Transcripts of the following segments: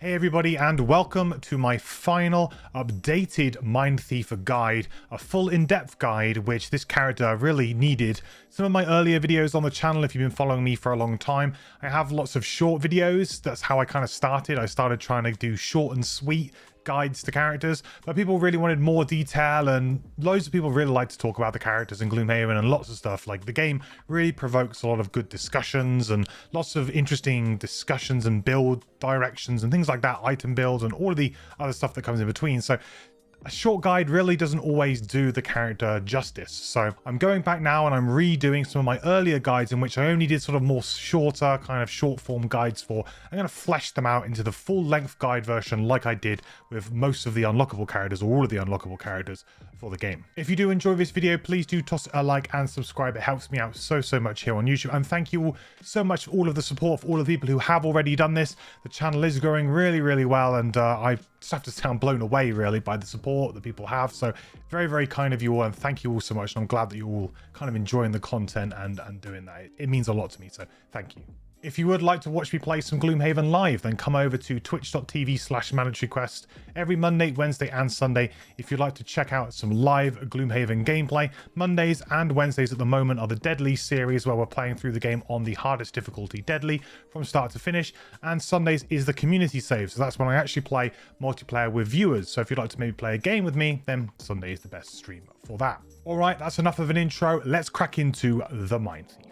Hey everybody, and welcome to my final updated Mindthief guide, a full in-depth guide which this character really needed. Some of my earlier videos on the channel, if you've been following me for a long time, I have lots of short videos. That's how I kind of started. I started trying to do short and sweet guides to characters, but people really wanted more detail, and loads of people really like to talk about the characters in Gloomhaven and lots of stuff. Like, the game really provokes a lot of good discussions and lots of interesting discussions and build directions and things like that, item builds and all of the other stuff that comes in between. So a short guide really doesn't always do the character justice. So I'm going back now and I'm redoing some of my earlier guides in which I only did sort of more shorter, kind of short form guides for. I'm going to flesh them out into the full length guide version like I did with most of the unlockable characters, or all of the unlockable characters for the game. If you do enjoy this video, please do toss a like and subscribe. It helps me out so much here on YouTube. And thank you all so much for all of the support, for all of the people who have already done this. The channel is growing really well, and I just have to sound blown away really by the support that people have. So very kind of you all, and thank you all so much. And I'm glad that you're all kind of enjoying the content and doing that. It means a lot to me, so thank you. If you would like to watch me play some Gloomhaven live, then come over to twitch.tv/ManageRequest every Monday, Wednesday and Sunday. If you'd like to check out some live Gloomhaven gameplay, Mondays and Wednesdays at the moment are the Deadly series, where we're playing through the game on the hardest difficulty, Deadly, from start to finish. And Sundays is the community save, so that's when I actually play multiplayer with viewers. So if you'd like to maybe play a game with me, then Sunday is the best stream for that. All right, that's enough of an intro. Let's crack into the Mindthief.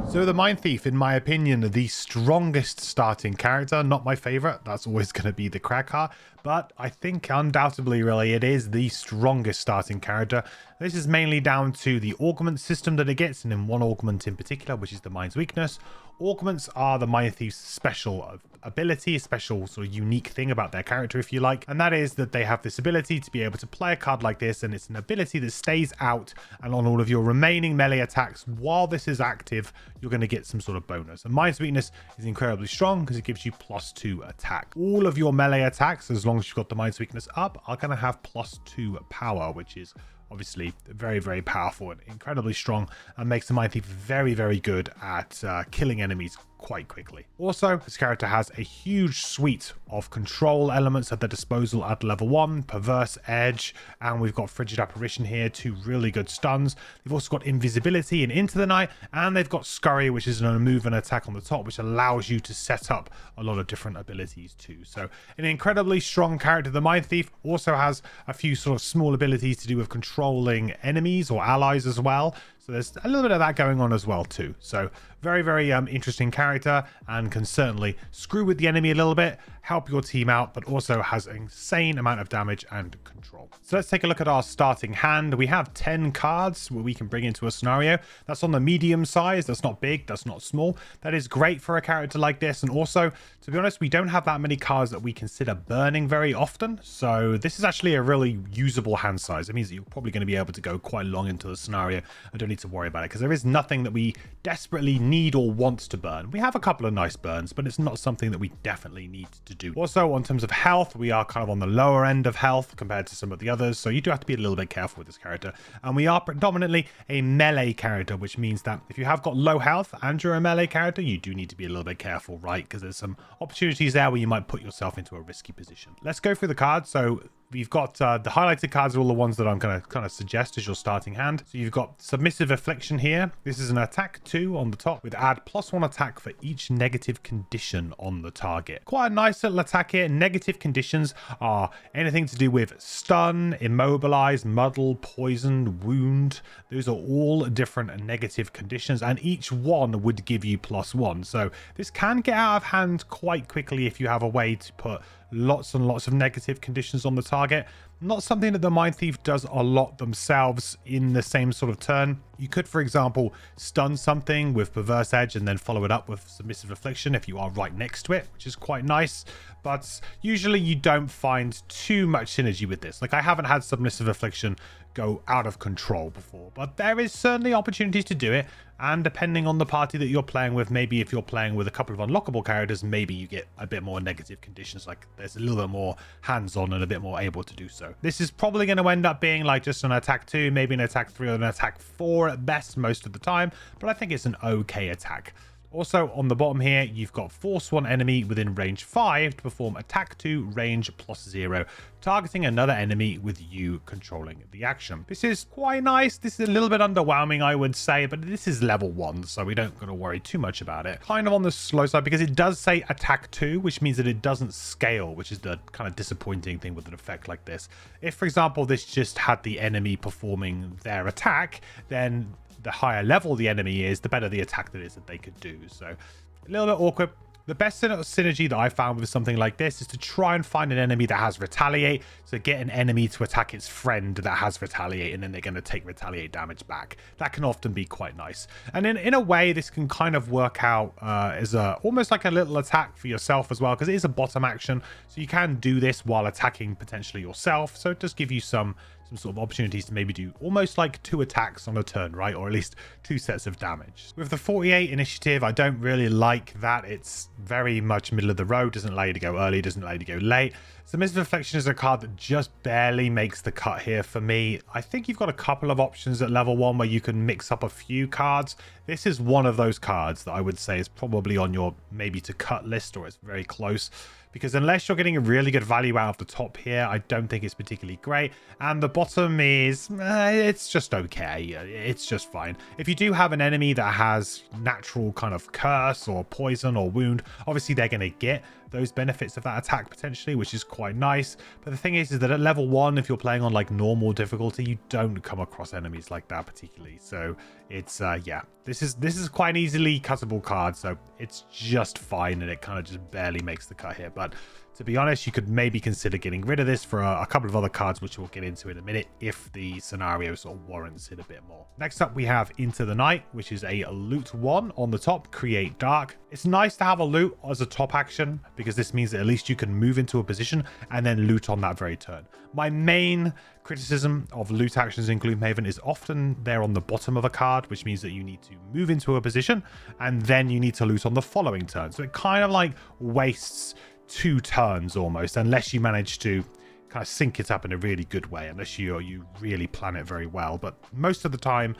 So the Mindthief, in my opinion, the strongest starting character. Not my favorite, that's always going to be the Cracker, but I think undoubtedly really it is the strongest starting character. This is mainly down to the augment system that it gets, and in one augment in particular, which is the Mind's Weakness. Augments are the Mindthief's special ability, a special sort of unique thing about their character, if you like, and that is that they have this ability to be able to play a card like this, and it's an ability that stays out and on all of your remaining melee attacks. While this is active, you're going to get some sort of bonus. And Mind's Weakness is incredibly strong because it gives you +2 attack. All of your melee attacks, as long as you've got the Mind's Weakness up, are going to have +2 power, which is obviously very powerful and incredibly strong, and makes the Mindthief very good at killing enemies quite quickly. Also, this character has a huge suite of control elements at their disposal at level 1, Perverse Edge, and we've got Frigid Apparition here, 2 really good stuns. They've also got Invisibility and Into the Night, and they've got Scurry, which is a move and attack on the top, which allows you to set up a lot of different abilities too. So an incredibly strong character. The Mindthief also has a few sort of small abilities to do with controlling enemies or allies as well. So there's a little bit of that going on as well too. So very interesting character, and can certainly screw with the enemy a little bit, help your team out, but also has an insane amount of damage and control. So let's take a look at our starting hand. We have 10 cards where we can bring into a scenario. That's on the medium size. That's not big, that's not small. That is great for a character like this. And also, to be honest, we don't have that many cards that we consider burning very often. So this is actually a really usable hand size. It means that you're probably going to be able to go quite long into the scenario. I don't need to worry about it because there is nothing that we desperately need or want to burn. We have a couple of nice burns, but it's not something that we definitely need to do. Also, in terms of health, we are kind of on the lower end of health compared to some of the others, so you do have to be a little bit careful with this character. And we are predominantly a melee character, which means that if you have got low health and you're a melee character, you do need to be a little bit careful, right? Because there's some opportunities there where you might put yourself into a risky position. Let's go through the cards. So we've got the highlighted cards are all the ones that I'm going to kind of suggest as your starting hand. So you've got Submissive Affliction here. This is an attack 2 on the top with add +1 attack for each negative condition on the target. Quite a nice little attack here. Negative conditions are anything to do with stun, immobilize, muddle, poison, wound. Those are all different negative conditions, and each one would give you +1. So this can get out of hand quite quickly if you have a way to put lots and lots of negative conditions on the target. Not something that the Mindthief does a lot themselves in the same sort of turn. You could, for example, stun something with Perverse Edge and then follow it up with Submissive Affliction if you are right next to it, which is quite nice. But usually you don't find too much synergy with this. Like, I haven't had Submissive Affliction go out of control before, but there is certainly opportunities to do it. And depending on the party that you're playing with, maybe if you're playing with a couple of unlockable characters, maybe you get a bit more negative conditions, like there's a little bit more hands-on and a bit more able to do so. This is probably going to end up being like just an attack 2, maybe an attack 3 or an attack 4 at best most of the time, but I think it's an okay attack. Also on the bottom here, you've got force one enemy within range 5 to perform attack 2 range +0, targeting another enemy with you controlling the action. This is quite nice. This is a little bit underwhelming, I would say, but this is level 1, so we don't got to worry too much about it. Kind of on the slow side because it does say attack 2, which means that it doesn't scale, which is the kind of disappointing thing with an effect like this. If, for example, this just had the enemy performing their attack, then the higher level the enemy is, the better the attack that is that they could do. So a little bit awkward. The best synergy that I found with something like this is to try and find an enemy that has retaliate. So get an enemy to attack its friend that has retaliate, and then they're going to take retaliate damage back. That can often be quite nice. And in a way, this can kind of work out as almost like a little attack for yourself as well, because it is a bottom action. So you can do this while attacking potentially yourself. So it does give you some sort of opportunities to maybe do almost like 2 attacks on a turn, right? Or at least 2 sets of damage. With the 48 initiative, I don't really like that. It's very much middle of the road, doesn't allow you to go early, doesn't allow you to go late. Submissive Affliction is a card that just barely makes the cut here for me. I think you've got a couple of options at level 1 where you can mix up a few cards. This is one of those cards that I would say is probably on your maybe to cut list, or it's very close. Because unless you're getting a really good value out of the top here, I don't think it's particularly great. And the bottom is, it's just okay. It's just fine. If you do have an enemy that has natural kind of curse or poison or wound, obviously they're going to get those benefits of that attack potentially, which is quite nice. But the thing is that at level 1, if you're playing on like normal difficulty, you don't come across enemies like that particularly. So it's yeah, this is quite an easily cuttable card, so it's just fine, and it kind of just barely makes the cut here. But to be honest, you could maybe consider getting rid of this for a couple of other cards, which we'll get into in a minute if the scenario sort of warrants it a bit more. Next up, we have Into the Night, which is a loot 1 on the top, create dark. It's nice to have a loot as a top action because this means that at least you can move into a position and then loot on that very turn. My main criticism of loot actions in Gloomhaven is often they're on the bottom of a card, which means that you need to move into a position and then you need to loot on the following turn. So it kind of like wastes 2 turns almost, unless you manage to kind of sync it up in a really good way, unless you really plan it very well. But most of the time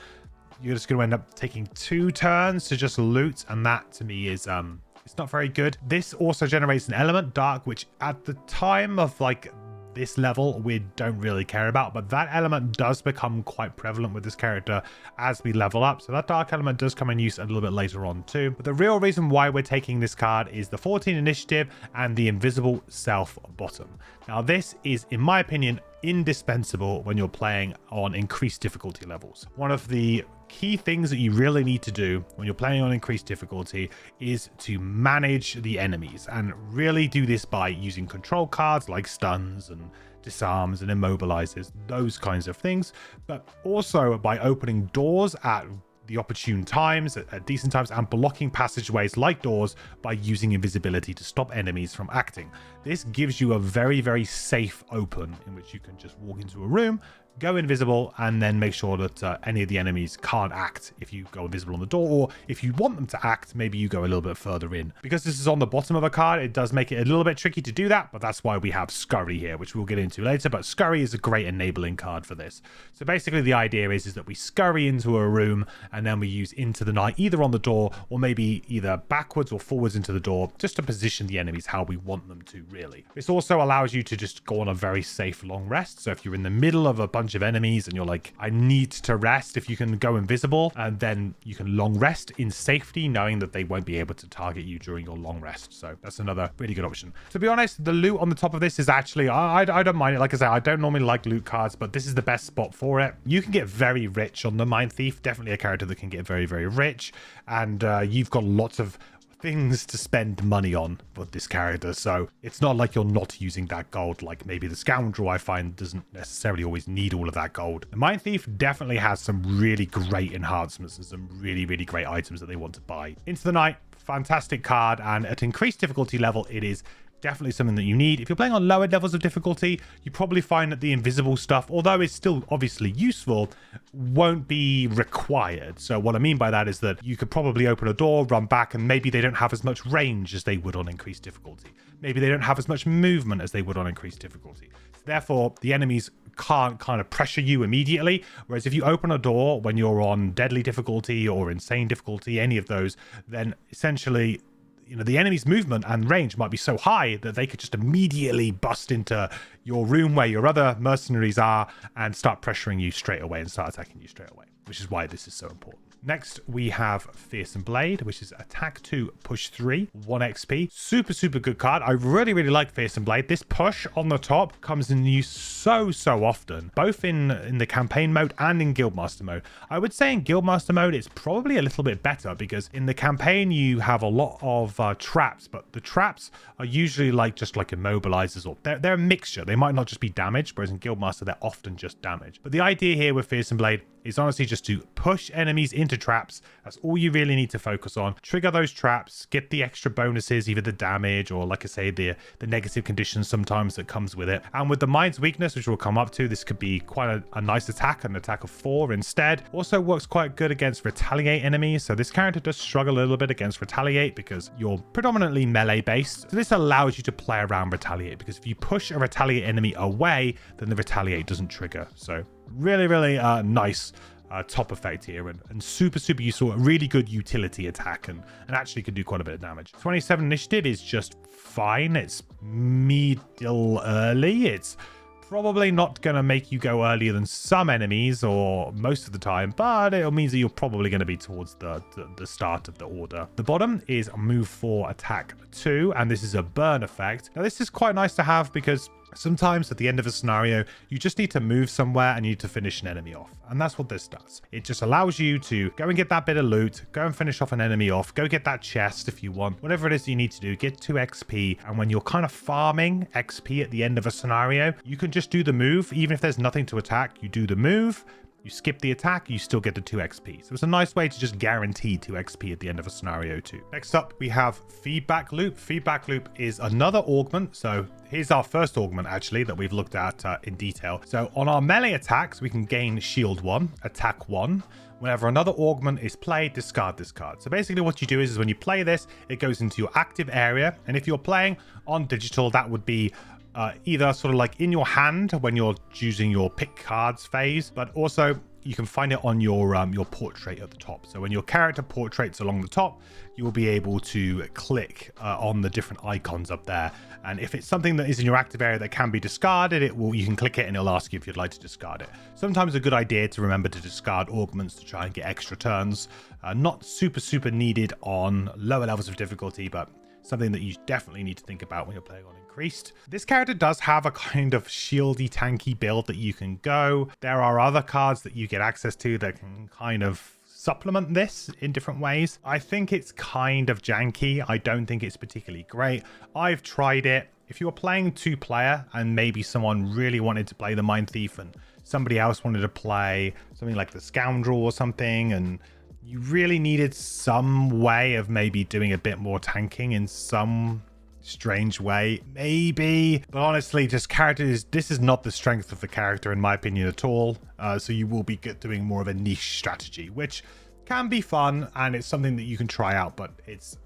you're just going to end up taking 2 turns to just loot, and that to me is it's not very good. This also generates an element dark, which at the time of like this level we don't really care about, but that element does become quite prevalent with this character as we level up. So that dark element does come in use a little bit later on too. But the real reason why we're taking this card is the 14 initiative and the invisible self bottom. Now this is, in my opinion, indispensable when you're playing on increased difficulty levels. One of the key things that you really need to do when you're playing on increased difficulty is to manage the enemies, and really do this by using control cards like stuns and disarms and immobilizes, those kinds of things, but also by opening doors at the opportune times, at decent times, and blocking passageways like doors by using invisibility to stop enemies from acting. This gives you a very, very safe open in which you can just walk into a room, go invisible, and then make sure that any of the enemies can't act if you go invisible on the door, or if you want them to act, maybe you go a little bit further in. Because this is on the bottom of a card, it does make it a little bit tricky to do that, but that's why we have Scurry here, which we'll get into later. But Scurry is a great enabling card for this. So basically the idea is that we scurry into a room and then we use Into the Night either on the door or maybe either backwards or forwards into the door, just to position the enemies how we want them to, really. This also allows you to just go on a very safe long rest. So if you're in the middle of a bunch of enemies and you're like, I need to rest, if you can go invisible, and then you can long rest in safety, knowing that they won't be able to target you during your long rest. So that's another really good option. To be honest, the loot on the top of this is actually, I don't mind it. Like I said, I don't normally like loot cards, but this is the best spot for it. You can get very rich on the Mindthief, definitely a character that can get very, very rich, and you've got lots of things to spend money on with this character, so it's not like you're not using that gold. Like maybe the Scoundrel, I find, doesn't necessarily always need all of that gold. The Mindthief definitely has some really great enhancements and some really, really great items that they want to buy. Into the Night, fantastic card, and at increased difficulty level it is definitely something that you need. If you're playing on lower levels of difficulty, you probably find that the invisible stuff, although it's still obviously useful, won't be required. So what I mean by that is that you could probably open a door, run back, and maybe they don't have as much range as they would on increased difficulty. Maybe they don't have as much movement as they would on increased difficulty. So therefore, the enemies can't kind of pressure you immediately. Whereas if you open a door when you're on deadly difficulty or insane difficulty, any of those, then essentially, you know, the enemy's movement and range might be so high that they could just immediately bust into your room where your other mercenaries are and start pressuring you straight away and start attacking you straight away, which is why this is so important. Next, we have Fearsome Blade, which is attack 2, push 3, 1 XP. Super, super good card. I really, really like Fearsome Blade. This push on the top comes in use so often, both in the campaign mode and in Guildmaster mode. I would say in Guildmaster mode, it's probably a little bit better because in the campaign, you have a lot of traps, but the traps are usually just like immobilizers, or they're a mixture. They might not just be damage, whereas in Guildmaster, they're often just damage. But the idea here with Fearsome Blade is honestly just to push enemies into traps. That's all you really need to focus on. Trigger those traps, get the extra bonuses, either the damage or, like I say, the negative conditions sometimes that comes with it. And with the Mind's Weakness, which we'll come up to, this could be quite a nice attack, an attack of 4 instead. Also works quite good against Retaliate enemies. So this character does struggle a little bit against Retaliate because you're predominantly melee based. So this allows you to play around Retaliate, because if you push a Retaliate enemy away, then the Retaliate doesn't trigger. So really, really nice top effect here, and super useful. A really good utility attack, and actually can do quite a bit of damage. 27 initiative is just fine. It's middle early. It's probably not going to make you go earlier than some enemies or most of the time, but it means that you're probably going to be towards the start of the order. The bottom is move 4, attack 2, and this is a burn effect. Now this is quite nice to have because sometimes at the end of a scenario, you just need to move somewhere and you need to finish an enemy off. And that's what this does. It just allows you to go and get that bit of loot, go and finish off an enemy off, go get that chest if you want, whatever it is you need to do, get 2 XP. And when you're kind of farming XP at the end of a scenario, you can just do the move. Even if there's nothing to attack, you do the move. You skip the attack, you still get the 2 XP. So it's a nice way to just guarantee 2 XP at the end of a scenario too. Next up, we have Feedback Loop. Feedback Loop is another augment. So here's our first augment actually that we've looked at in detail. So on our melee attacks, we can gain shield 1, attack 1. Whenever another augment is played, discard this card. So basically what you do is when you play this, it goes into your active area. And if you're playing on digital, that would be either sort of like in your hand when you're choosing your pick cards phase, but also you can find it on your portrait at the top. So when your character portraits along the top, you will be able to click on the different icons up there. And if it's something that is in your active area that can be discarded, you can click it and it'll ask you if you'd like to discard it. Sometimes a good idea to remember to discard augments to try and get extra turns. Not super needed on lower levels of difficulty, but something that you definitely need to think about when you're playing on increased. This character does have a kind of shieldy tanky build that you can go. There are other cards that you get access to that can kind of supplement this in different ways. I think it's kind of janky. I don't think it's particularly great. I've tried it. If you were playing 2-player and maybe someone really wanted to play the Mindthief and somebody else wanted to play something like the Scoundrel or something, and you really needed some way of maybe doing a bit more tanking in some strange way, maybe. But honestly, this is not the strength of the character in my opinion at all. So you will be doing more of a niche strategy, which can be fun and it's something that you can try out, but it's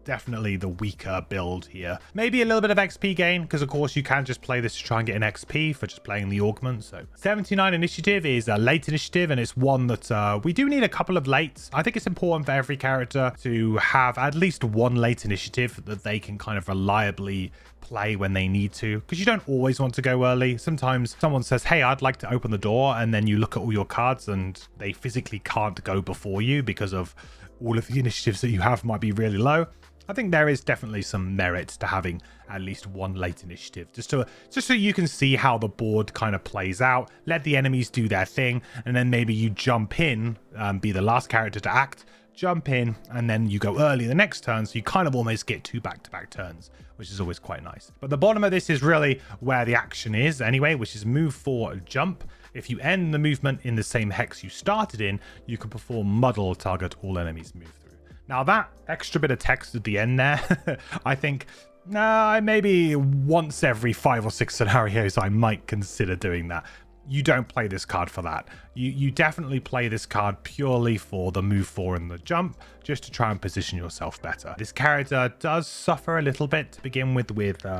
definitely the weaker build here. Maybe a little bit of XP gain, because of course you can just play this to try and get an XP for just playing the augment. So 79 initiative is a late initiative, and it's one that we do need a couple of lates. I think it's important for every character to have at least one late initiative that they can kind of reliably play when they need to, because you don't always want to go early. Sometimes someone says, hey, I'd like to open the door, and then you look at all your cards and they physically can't go before you because of all of the initiatives that you have might be really low. I think there is definitely some merit to having at least one late initiative, just so you can see how the board kind of plays out, let the enemies do their thing, and then maybe you jump in, be the last character to act, jump in, and then you go early the next turn, so you kind of almost get 2 back-to-back turns, which is always quite nice. But the bottom of this is really where the action is anyway, which is move 4, jump. If you end the movement in the same hex you started in, you can perform muddle, target all enemies move through. Now that extra bit of text at the end there, I think Maybe once every 5 or 6 scenarios I might consider doing that. You don't play this card for that. You definitely play this card purely for the move 4 and the jump, just to try and position yourself better. This character does suffer a little bit to begin with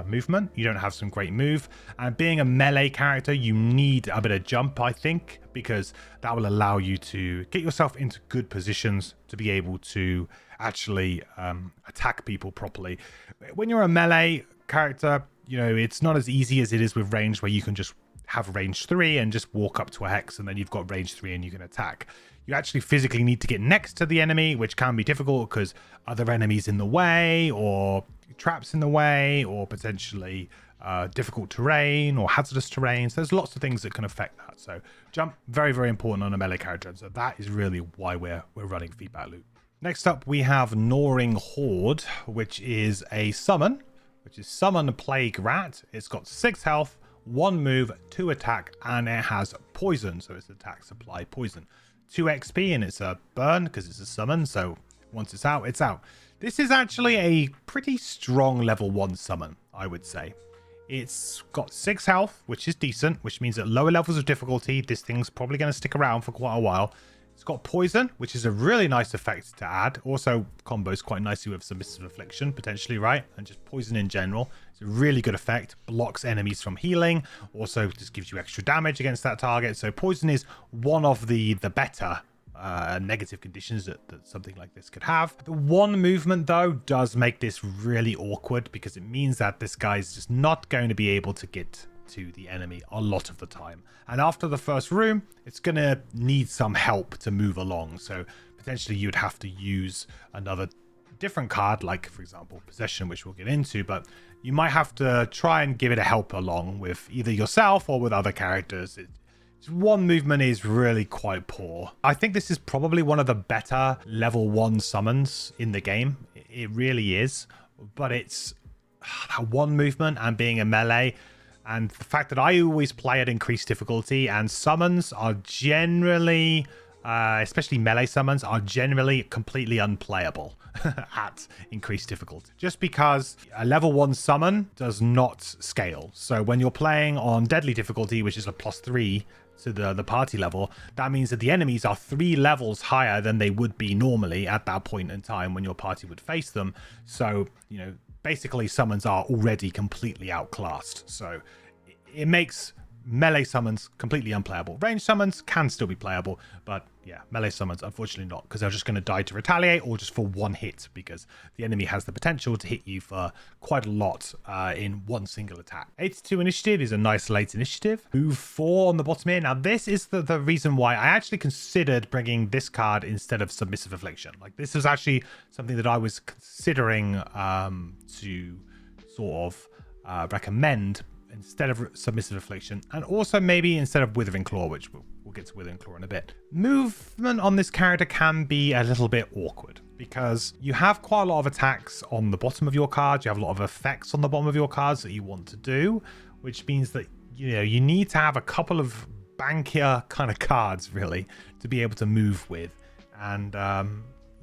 movement. You don't have some great move, and being a melee character, you need a bit of jump, I think, because that will allow you to get yourself into good positions to be able to actually attack people properly. When you're a melee character, you know, it's not as easy as it is with range, where you can just have range 3 and just walk up to a hex and then you've got range 3 and you can attack. You actually physically need to get next to the enemy, which can be difficult because other enemies in the way, or traps in the way, or potentially difficult terrain or hazardous terrain. So there's lots of things that can affect that. So jump, very, very important on a melee character. So that is really why we're running feedback loop. Next up, we have Gnawing Horde, which is a summon, which is Summon Plague Rat. It's got 6 health, 1 move, 2 attack, and it has poison, so it's attack, supply, poison. 2 XP, and it's a burn because it's a summon, so once it's out, it's out. This is actually a pretty strong level 1 summon, I would say. It's got 6 health, which is decent, which means at lower levels of difficulty, this thing's probably going to stick around for quite a while. It's got poison, which is a really nice effect to add. Also combos quite nicely with Submissive Affliction, potentially, right? And just poison in general. It's a really good effect. Blocks enemies from healing. Also just gives you extra damage against that target. So poison is one of the better negative conditions that something like this could have. The 1 movement, though, does make this really awkward because it means that this guy's just not going to be able to get to the enemy a lot of the time, and after the first room it's gonna need some help to move along. So potentially you'd have to use another different card, like for example Possession, which we'll get into, but you might have to try and give it a help along with either yourself or with other characters. It's 1 movement is really quite poor. I think this is probably one of the better level 1 summons in the game. It really is, but it's that 1 movement and being a melee, and the fact that I always play at increased difficulty, and summons are generally, especially melee summons, are generally completely unplayable at increased difficulty. Just because a level 1 summon does not scale. So when you're playing on deadly difficulty, which is a +3 to the party level, that means that the enemies are 3 levels higher than they would be normally at that point in time when your party would face them. So, you know, basically summons are already completely outclassed, so it makes melee summons completely unplayable. Range summons can still be playable, but yeah, melee summons unfortunately not, because they're just going to die to retaliate or just for 1 hit, because the enemy has the potential to hit you for quite a lot in 1 single attack. 82 initiative is a nice late initiative. Move 4 on the bottom here. Now this is the reason why I actually considered bringing this card instead of Submissive Affliction. Like, this is actually something that I was considering to sort of recommend instead of Submissive Affliction, and also maybe instead of Withering Claw, which we'll get to Withering Claw in a bit. Movement on this character can be a little bit awkward because you have quite a lot of attacks on the bottom of your cards. You have a lot of effects on the bottom of your cards that you want to do, which means that, you know, you need to have a couple of bankier kind of cards really to be able to move with. And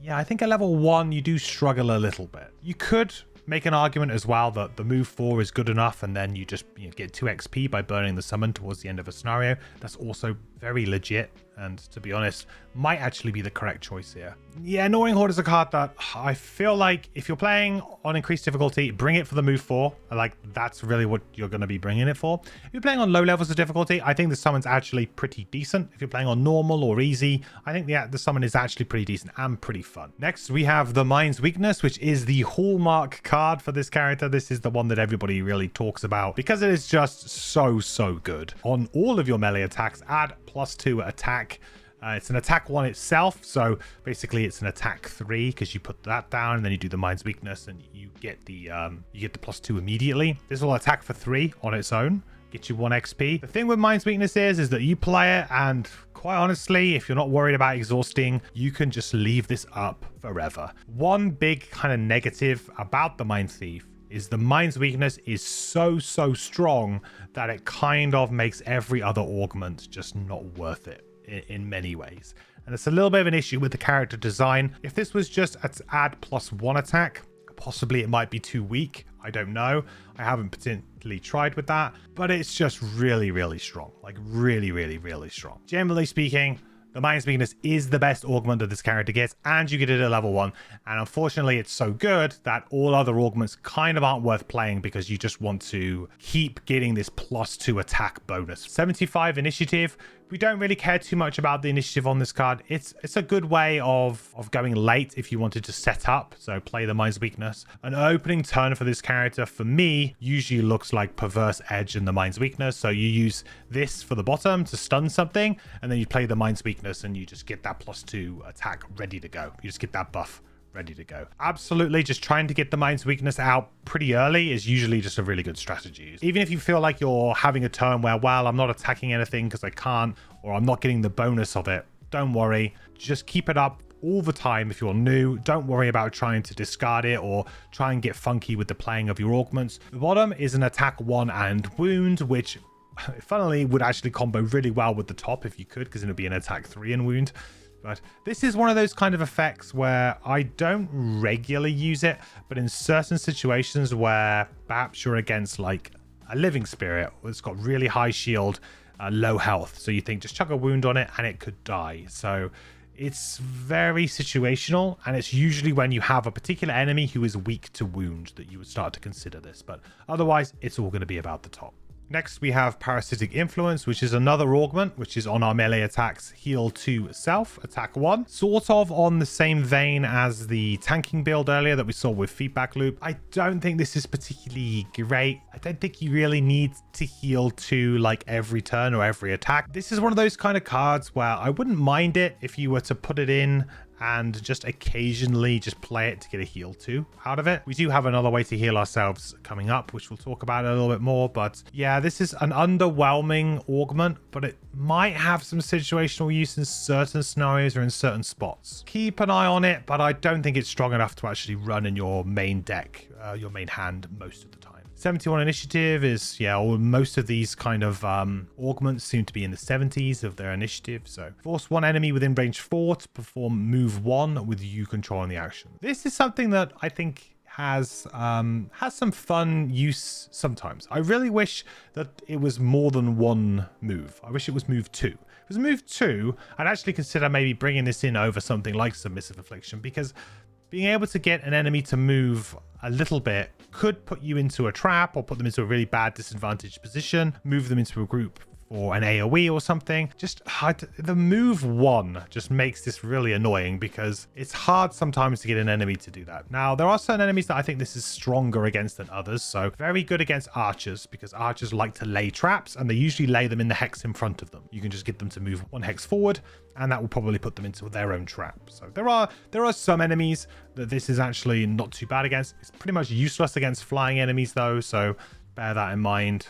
yeah, I think at level 1 you do struggle a little bit. You could make an argument as well that the move 4 is good enough, and then you just get 2 XP by burning the summon towards the end of a scenario. That's also very legit, and to be honest, might actually be the correct choice here. Yeah, Gnawing Horde is a card that I feel like if you're playing on increased difficulty, bring it for the move 4. Like, that's really what you're going to be bringing it for. If you're playing on low levels of difficulty, I think the summon's actually pretty decent. If you're playing on normal or easy, I think the summon is actually pretty decent and pretty fun. Next, we have the Mind's Weakness, which is the hallmark card for this character. This is the one that everybody really talks about because it is just so good. On all of your melee attacks, add +2 attack. It's an attack 1 itself, so basically it's an attack 3 because you put that down and then you do the Mind's Weakness and you get the +2 immediately. This will attack for 3 on its own, get you 1 XP. The thing with Mind's Weakness is that you play it, and quite honestly, if you're not worried about exhausting, you can just leave this up forever. One big kind of negative about the Mindthief is the Mind's Weakness is so strong that it kind of makes every other augment just not worth it in many ways. And it's a little bit of an issue with the character design. If this was just add +1 attack, possibly it might be too weak. I don't know. I haven't particularly tried with that, but it's just really, really strong. Like really, really, really strong. Generally speaking, the Mind's Weakness is the best augment that this character gets, and you get it at level 1. And unfortunately, it's so good that all other augments kind of aren't worth playing because you just want to keep getting this +2 attack bonus. 75 initiative. We don't really care too much about the initiative on this card. It's a good way of going late if you wanted to set up, so play the Mind's Weakness. An opening turn for this character, for me, usually looks like Perverse Edge and the Mind's Weakness. So you use this for the bottom to stun something, and then you play the Mind's Weakness and you just get that +2 attack ready to go. You just get that buff ready to go. Absolutely, just trying to get the Mind's Weakness out pretty early is usually just a really good strategy. Even if you feel like you're having a turn where, well, I'm not attacking anything because I can't, or I'm not getting the bonus of it, don't worry. Just keep it up all the time if you're new. Don't worry about trying to discard it or try and get funky with the playing of your augments. The bottom is an attack 1 and wound, which funnily would actually combo really well with the top if you could, because it would be an attack 3 and wound. But this is one of those kind of effects where I don't regularly use it, but in certain situations where perhaps you're against like a living spirit that's got really high shield, low health, so you think just chuck a wound on it and it could die. So it's very situational, and it's usually when you have a particular enemy who is weak to wound that you would start to consider this, but otherwise it's all going to be about the top. Next, we have Parasitic Influence, which is another augment, which is on our melee attacks, heal 2 self, attack 1. Sort of on the same vein as the tanking build earlier that we saw with Feedback Loop. I don't think this is particularly great. I don't think you really need to heal 2 like every turn or every attack. This is one of those kind of cards where I wouldn't mind it if you were to put it in and just occasionally just play it to get a heal 2 out of it. We do have another way to heal ourselves coming up, which we'll talk about a little bit more. But yeah, this is an underwhelming augment, but it might have some situational use in certain scenarios or in certain spots. Keep an eye on it, but I don't think it's strong enough to actually run in your main deck, your main hand most of the time. 71 initiative is, yeah, most of these kind of augments seem to be in the 70s of their initiative. So force one enemy within range 4 to perform move 1 with you controlling the action. This is something that I think has some fun use sometimes. I really wish that it was more than one move. I wish it was move 2. If it was move 2, I'd actually consider maybe bringing this in over something like Submissive Affliction, because being able to get an enemy to move a little bit could put you into a trap or put them into a really bad disadvantaged position, move them into a group for an AoE or something. Just the move 1 just makes this really annoying because it's hard sometimes to get an enemy to do that. Now, there are certain enemies that I think this is stronger against than others. So very good against archers, because archers like to lay traps and they usually lay them in the hex in front of them. You can just get them to move 1 hex forward and that will probably put them into their own trap. So there are some enemies that this is actually not too bad against. It's pretty much useless against flying enemies though, so bear that in mind.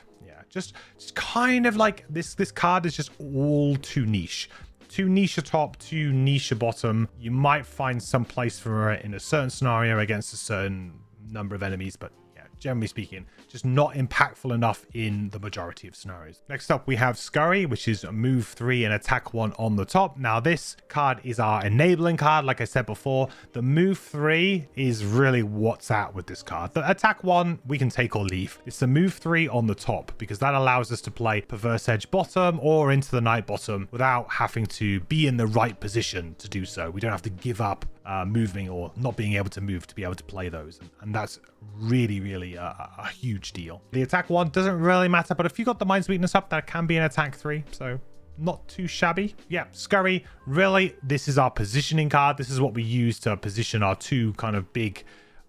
Just kind of like this card is just all too niche. Too niche a top, too niche a bottom. You might find some place for it in a certain scenario against a certain number of enemies, but yeah, generally speaking, just not impactful enough in the majority of scenarios. Next up, we have Scurry, which is move 3 and attack 1 on the top. Now, this card is our enabling card. Like I said before, the move 3 is really what's at with this card. The attack 1, we can take or leave. It's the move 3 on the top, because that allows us to play Perverse Edge bottom or into the Night bottom without having to be in the right position to do so. We don't have to give up moving or not being able to move to be able to play those. And that's really a huge deal. The attack 1 doesn't really matter, but if you got the Mind's Weakness up, that can be an attack 3, so not too shabby. Yeah, Scurry, really, this is our positioning card. This is what we use to position our 2 kind of big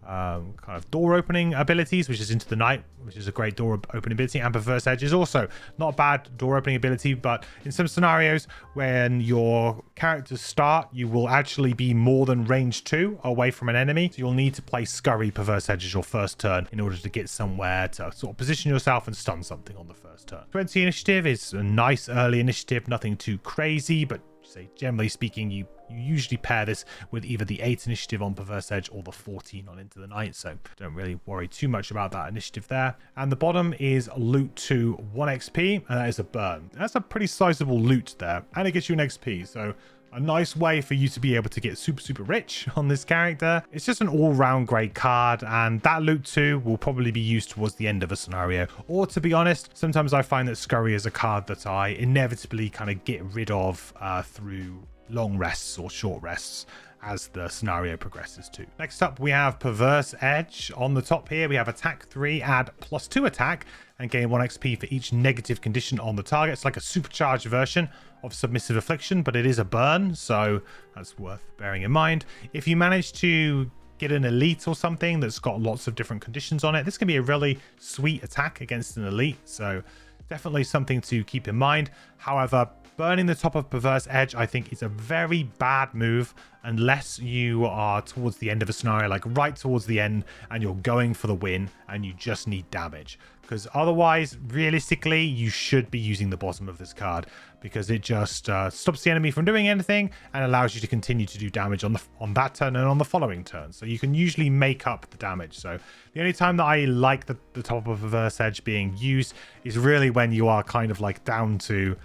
kind of door opening abilities, which is Into the Night, which is a great door opening ability, and Perverse Edge is also not a bad door opening ability. But in some scenarios when your characters start, you will actually be more than range 2 away from an enemy, so you'll need to play Scurry Perverse Edge as your first turn in order to get somewhere to sort of position yourself and stun something on the first turn. 20 initiative is a nice early initiative, nothing too crazy, but say generally speaking, you usually pair this with either the 8 initiative on Perverse Edge or the 14 on Into the Night, so don't really worry too much about that initiative there. And the bottom is loot 2 1 XP, and that is a burn. That's a pretty sizable loot there, and it gets you an XP, so a nice way for you to be able to get super rich on this character. It's just an all-round great card, and that loot too will probably be used towards the end of a scenario. Or to be honest, sometimes I find that Scurry is a card that I inevitably kind of get rid of through long rests or short rests as the scenario progresses too. Next up, we have Perverse Edge. On the top here, we have attack 3, add +2 attack, and gain 1 XP for each negative condition on the target. It's like a supercharged version of Submissive Affliction, but it is a burn, so that's worth bearing in mind. If you manage to get an elite or something that's got lots of different conditions on it, this can be a really sweet attack against an elite, so definitely something to keep in mind. However, burning the top of Perverse Edge, I think, is a very bad move unless you are towards the end of a scenario, like right towards the end, and you're going for the win and you just need damage. Because otherwise, realistically, you should be using the bottom of this card, because it just stops the enemy from doing anything and allows you to continue to do damage on that turn and on the following turn. So you can usually make up the damage. So the only time that I like the top of Perverse Edge being used is really when you are kind of like down to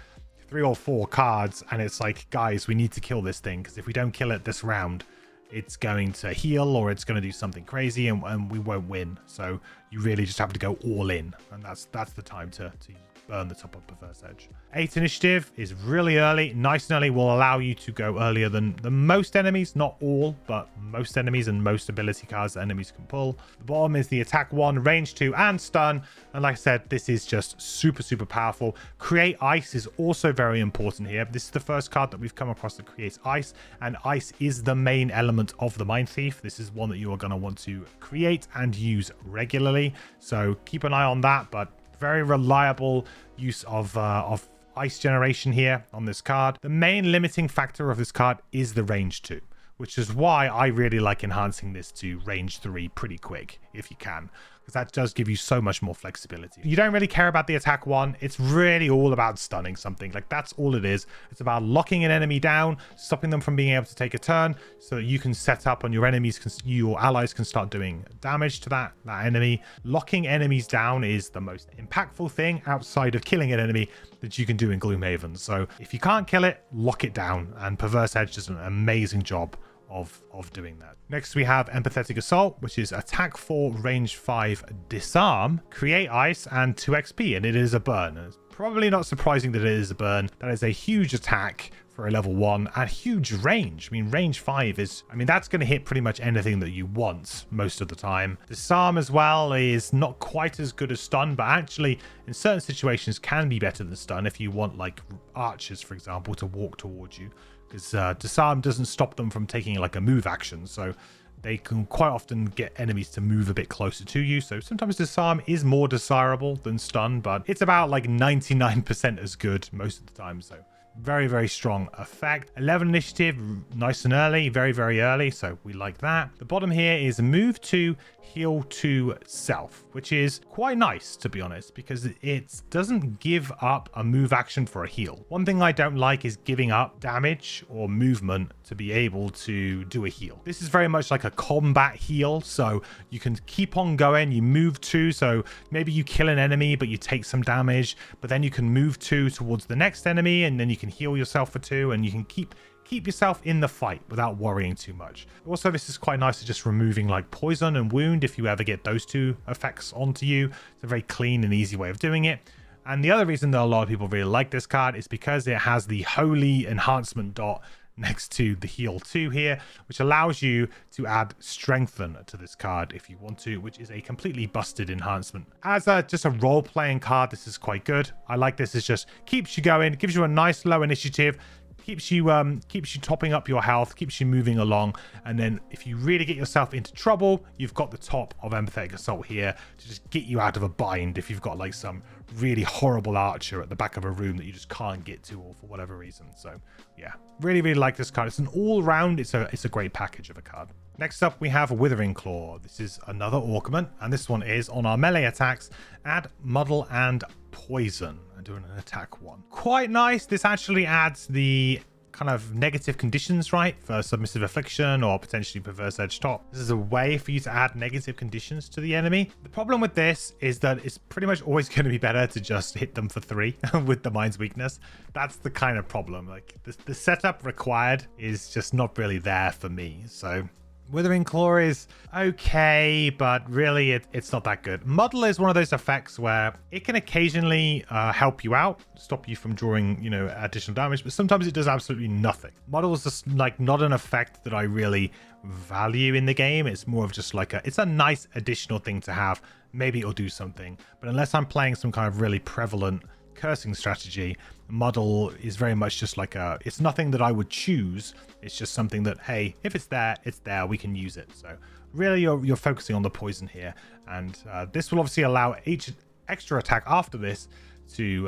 3 or 4 cards and it's like, guys, we need to kill this thing, because if we don't kill it this round, it's going to heal or it's going to do something crazy and we won't win. So you really just have to go all in, and that's the time to burn the top of Perverse Edge. 8 initiative is really early. Nice and early will allow you to go earlier than most enemies. Not all, but most enemies and most ability cards that enemies can pull. The bottom is the attack 1, range 2, and stun. And like I said, this is just super powerful. Create ice is also very important here. This is the first card that we've come across that creates ice, and ice is the main element of the Mindthief. This is one that you are going to want to create and use regularly. So keep an eye on that, but very reliable use of ice generation here on this card. The main limiting factor of this card is the range 2, which is why I really like enhancing this to range 3 pretty quick if you can, because that does give you so much more flexibility. You don't really care about the attack 1. It's really all about stunning something. Like, that's all it is. It's about locking an enemy down, stopping them from being able to take a turn, so that you can set up and your allies can start doing damage to that enemy. Locking enemies down is the most impactful thing outside of killing an enemy that you can do in Gloomhaven. So if you can't kill it, lock it down, and Perverse Edge does an amazing job of doing that. Next, we have Empathetic Assault, which is attack 4, range 5, disarm, create ice, and 2 XP, and it is a burn. It's probably not surprising that it is a burn. That is a huge attack for a level 1 and huge range. I mean, range 5 is, that's going to hit pretty much anything that you want most of the time. Disarm as well is not quite as good as stun, but actually in certain situations can be better than stun if you want, like, archers, for example, to walk towards you, because disarm doesn't stop them from taking like a move action, so they can quite often get enemies to move a bit closer to you. So sometimes disarm is more desirable than stun, but it's about like 99% as good most of the time. So very strong effect. 11 initiative, nice and early, very early, so we like that. The bottom here is move to heal to self, which is quite nice, to be honest, because it doesn't give up a move action for a heal. One thing I don't like is giving up damage or movement to be able to do a heal. This is very much like a combat heal, so you can keep on going. You move 2, so maybe you kill an enemy but you take some damage, but then you can move 2 towards the next enemy, and then you can heal yourself for 2, and you can keep yourself in the fight without worrying too much. Also, this is quite nice at just removing like poison and wound if you ever get those 2 effects onto you. It's a very clean and easy way of doing it. And the other reason that a lot of people really like this card is because it has the holy enhancement dot next to the heal 2 here, which allows you to add strengthen to this card if you want to, which is a completely busted enhancement. As just a role-playing card, this is quite good. I like this. It just keeps you going, gives you a nice low initiative, keeps you topping up your health, keeps you moving along, and then if you really get yourself into trouble, you've got the top of Empathetic Assault here to just get you out of a bind if you've got like some really horrible archer at the back of a room that you just can't get to, or for whatever reason. So yeah, really like this card. It's an all-round, it's a great package of a card. Next up, we have Withering Claw. This is another Orcament, and this one is on our melee attacks, add Muddle and Poison, and doing an attack 1. Quite nice. This actually adds the kind of negative conditions, right? For submissive affliction or potentially perverse edge top. This is a way for you to add negative conditions to the enemy. The problem with this is that it's pretty much always going to be better to just hit them for 3 with the mind's weakness. That's the kind of problem. Like the setup required is just not really there for me. So Withering Claw is okay, but really it's not that good. Muddle is one of those effects where it can occasionally help you out, stop you from drawing, you know, additional damage, but sometimes it does absolutely nothing. Muddle is just like not an effect that I really value in the game. It's more of just like it's a nice additional thing to have. Maybe it'll do something, but unless I'm playing some kind of really prevalent cursing strategy, Muddle is very much just like it's nothing that I would choose. It's just something that, hey, if it's there, we can use it. So really you're focusing on the poison here, and this will obviously allow each extra attack after this to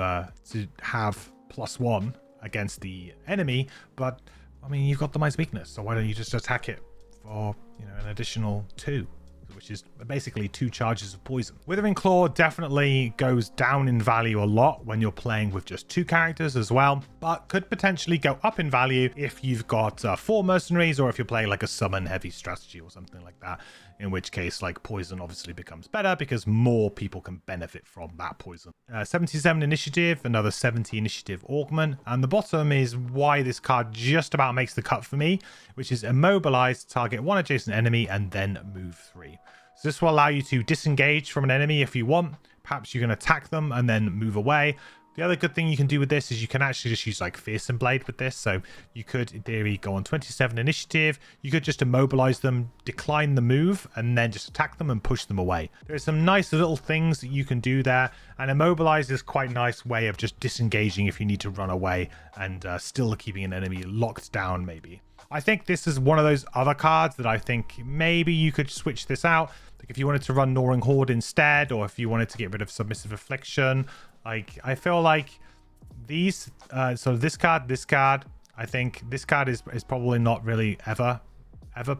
have +1 against the enemy. But I mean, you've got the mind's weakness, so why don't you just attack it for, you know, an additional 2, which is basically 2 charges of poison. Withering Claw definitely goes down in value a lot when you're playing with just 2 characters as well, but could potentially go up in value if you've got 4 mercenaries, or if you're playing like a summon heavy strategy or something like that, in which case like poison obviously becomes better because more people can benefit from that poison. 77 initiative, another 70 initiative augment, and the bottom is why this card just about makes the cut for me, which is immobilize, target 1 adjacent enemy, and then move 3. So this will allow you to disengage from an enemy if you want. Perhaps you can attack them and then move away. The other good thing you can do with this is you can actually just use like Fearsome Blade with this. So you could, in theory, go on 27 initiative. You could just immobilize them, decline the move, and then just attack them and push them away. There's some nice little things that you can do there. And immobilize is quite a nice way of just disengaging if you need to run away and still keeping an enemy locked down maybe. I think this is one of those other cards that I think maybe you could switch this out. Like if you wanted to run Gnawing Horde instead, or if you wanted to get rid of Submissive Affliction. Like, I feel like these, so this card, I think this card is probably not really ever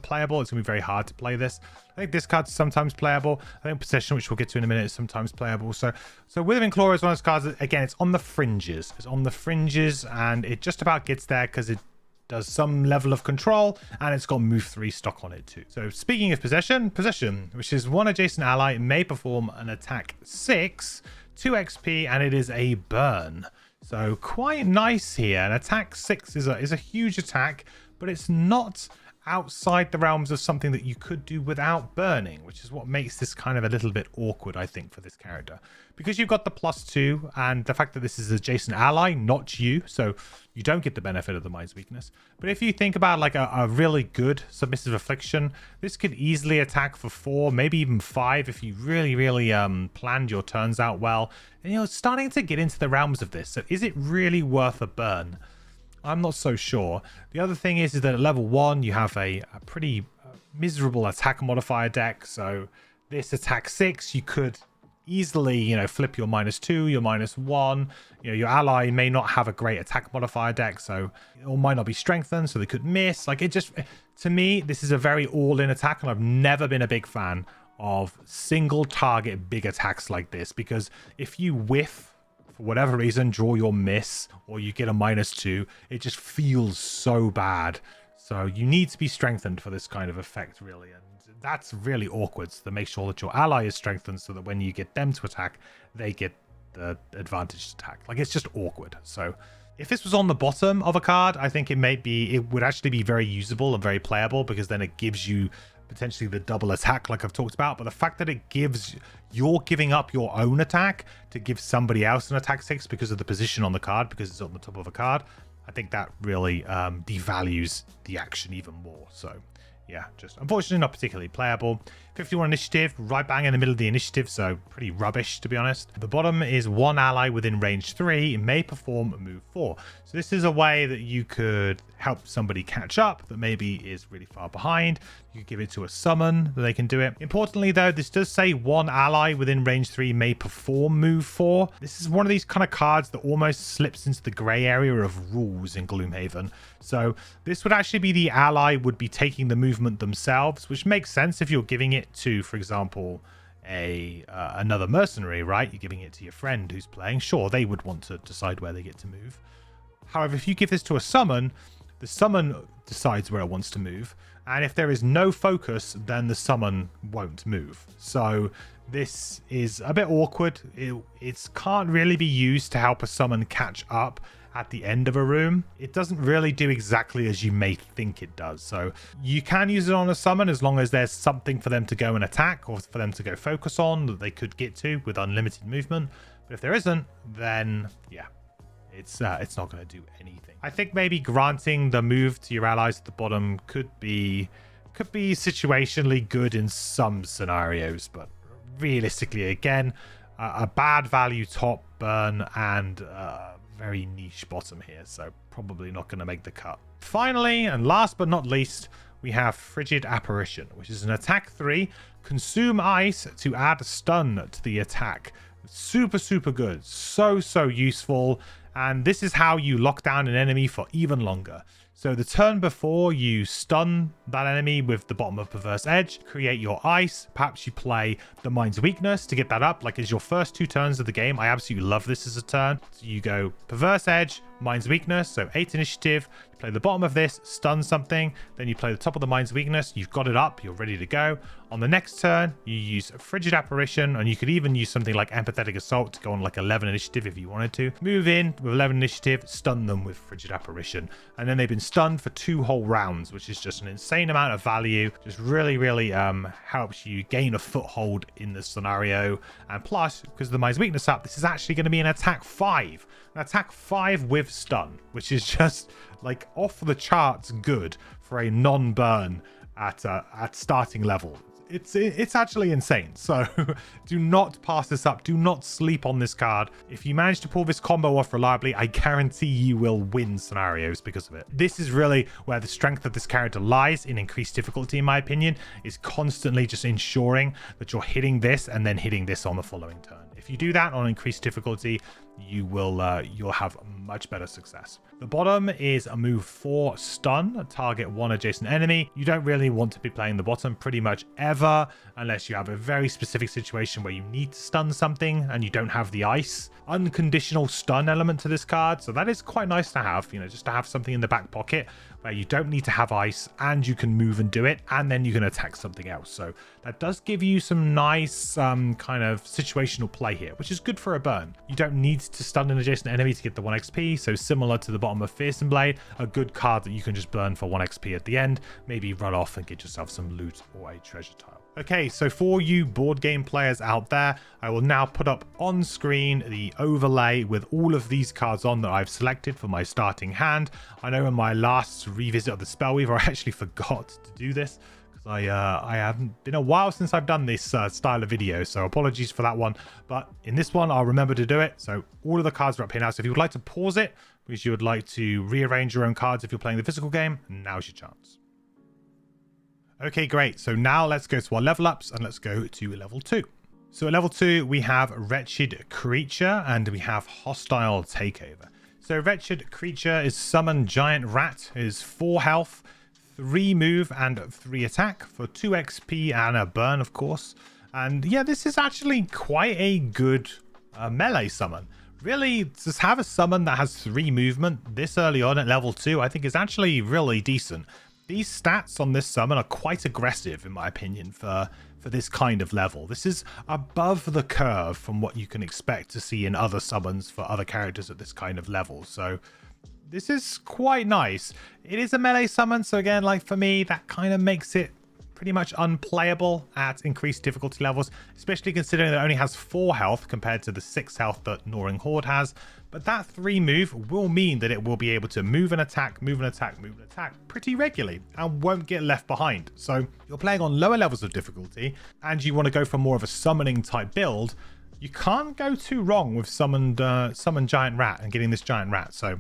playable. It's gonna be very hard to play this. I think this card's sometimes playable. I think Possession, which we'll get to in a minute, is sometimes playable. So Withering Claw is one of those cards that, again, it's on the fringes. It's on the fringes, and it just about gets there because it does some level of control, and it's got move 3 stock on it too. So speaking of possession, which is 1 adjacent ally, may perform an attack 6, 2 XP, and it is a burn. So quite nice here. An attack 6 is a huge attack, but it's not outside the realms of something that you could do without burning, which is what makes this kind of a little bit awkward, I think, for this character. Because you've got the +2 and the fact that this is adjacent ally, not you, so you don't get the benefit of the mind's weakness. But if you think about like a really good submissive affliction, this could easily attack for 4, maybe even 5 if you really planned your turns out well. And you're starting to get into the realms of this. So is it really worth a burn? I'm not so sure. The other thing is that at level 1 you have a pretty miserable attack modifier deck. So this attack 6, you could easily, you know, flip your -2, your -1. You know, your ally may not have a great attack modifier deck, so it might not be strengthened, so they could miss. Like, it just, to me, this is a very all-in attack, and I've never been a big fan of single target big attacks like this, because if you whiff for whatever reason, draw your miss, or you get a -2, it just feels so bad. So you need to be strengthened for this kind of effect, really, and that's really awkward. So to make sure that your ally is strengthened so that when you get them to attack, they get the advantaged attack. Like, it's just awkward. So if this was on the bottom of a card, I think it would actually be very usable and very playable, because then it gives you potentially the double attack like I've talked about. But the fact that you're giving up your own attack to give somebody else an attack 6 because of the position on the card, because it's on the top of a card, I think that really devalues the action even more. So yeah, just unfortunately not particularly playable. 51 initiative, right bang in the middle of the initiative, so pretty rubbish, to be honest. The bottom is 1 ally within range 3 may perform move 4. So this is a way that you could help somebody catch up that maybe is really far behind. You could give it to a summon that they can do it. Importantly, though, this does say 1 ally within range 3 may perform move 4. This is one of these kind of cards that almost slips into the grey area of rules in Gloomhaven. So this would actually be the ally would be taking the movement themselves, which makes sense if you're giving it to, for example, another mercenary, right? You're giving it to your friend who's playing. Sure, they would want to decide where they get to move. However, if you give this to a summon, the summon decides where it wants to move. And if there is no focus, then the summon won't move. So this is a bit awkward. It can't really be used to help a summon catch up at the end of a room. It doesn't really do exactly as you may think it does. So you can use it on a summon as long as there's something for them to go and attack or for them to go focus on that they could get to with unlimited movement. But if there isn't, then yeah, it's not going to do anything. I think maybe granting the move to your allies at the bottom could be situationally good in some scenarios, but realistically, again, a bad value top burn and very niche bottom here, so probably not going to make the cut. Finally, and last but not least, we have Frigid Apparition, which is an attack 3, consume ice to add stun to the attack. Super good, so useful, and this is how you lock down an enemy for even longer. So the turn before you stun that enemy with the bottom of Perverse Edge, create your ice. Perhaps you play the Mind's Weakness to get that up, like as your first 2 turns of the game. I absolutely love this as a turn. So you go Perverse Edge, Mind's Weakness, so 8 initiative. You play the bottom of this, stun something, then you play the top of the Mind's Weakness. You've got it up, you're ready to go. On the next turn, you use Frigid Apparition, and you could even use something like Empathetic Assault to go on like 11 initiative if you wanted to. Move in with 11 initiative, stun them with Frigid Apparition, and then they've been stunned for 2 whole rounds, which is just an insane amount of value. Just really helps you gain a foothold in the scenario. And plus, because of the Mind's Weakness up, this is actually going to be an attack 5. An attack 5 with stun, which is just like off the charts good for a non-burn at starting level. It's actually insane. So do not pass this up. Do not sleep on this card. If you manage to pull this combo off reliably, I guarantee you will win scenarios because of it. This is really where the strength of this character lies in increased difficulty, in my opinion, is constantly just ensuring that you're hitting this and then hitting this on the following turn. If you do that on increased difficulty, you'll have much better success. The bottom is a move 4 stun, target 1 adjacent enemy. You don't really want to be playing the bottom pretty much ever unless you have a very specific situation where you need to stun something and you don't have the ice. Unconditional stun element to this card, so that is quite nice to have, you know, just to have something in the back pocket where you don't need to have ice and you can move and do it, and then you can attack something else. So that does give you some nice kind of situational play here, which is good for a burn. You don't need to stun an adjacent enemy to get the 1 XP, so similar to the bottom of Fearsome Blade, a good card that you can just burn for 1 XP at the end, maybe run off and get yourself some loot or a treasure tile. Okay, so for you board game players out there, I will now put up on screen the overlay with all of these cards on that I've selected for my starting hand. I know in my last revisit of the Spellweaver, I actually forgot to do this because I haven't been a while since I've done this style of video, so apologies for that one. But in this one, I'll remember to do it. So all of the cards are up here now. So if you would like to pause it, because you would like to rearrange your own cards if you're playing the physical game, now's your chance. Okay, great. So now let's go to our level ups and let's go to level 2. So at level 2, we have Wretched Creature and we have Hostile Takeover. So Wretched Creature is Summon Giant Rat, is 4 health, 3 move and 3 attack for 2 XP and a burn, of course. And yeah, this is actually quite a good melee summon. Really, to have a summon that has 3 movement this early on at level 2, I think is actually really decent. These stats on this summon are quite aggressive, in my opinion, for this kind of level. This is above the curve from what you can expect to see in other summons for other characters at this kind of level. So this is quite nice. It is a melee summon, so again, like for me, that kind of makes it pretty much unplayable at increased difficulty levels, especially considering that it only has 4 health compared to the 6 health that Gnawing Horde has. But that 3 move will mean that it will be able to move and attack, move and attack, move and attack pretty regularly and won't get left behind. So you're playing on lower levels of difficulty and you want to go for more of a summoning type build, you can't go too wrong with summon Giant Rat and getting this Giant Rat. So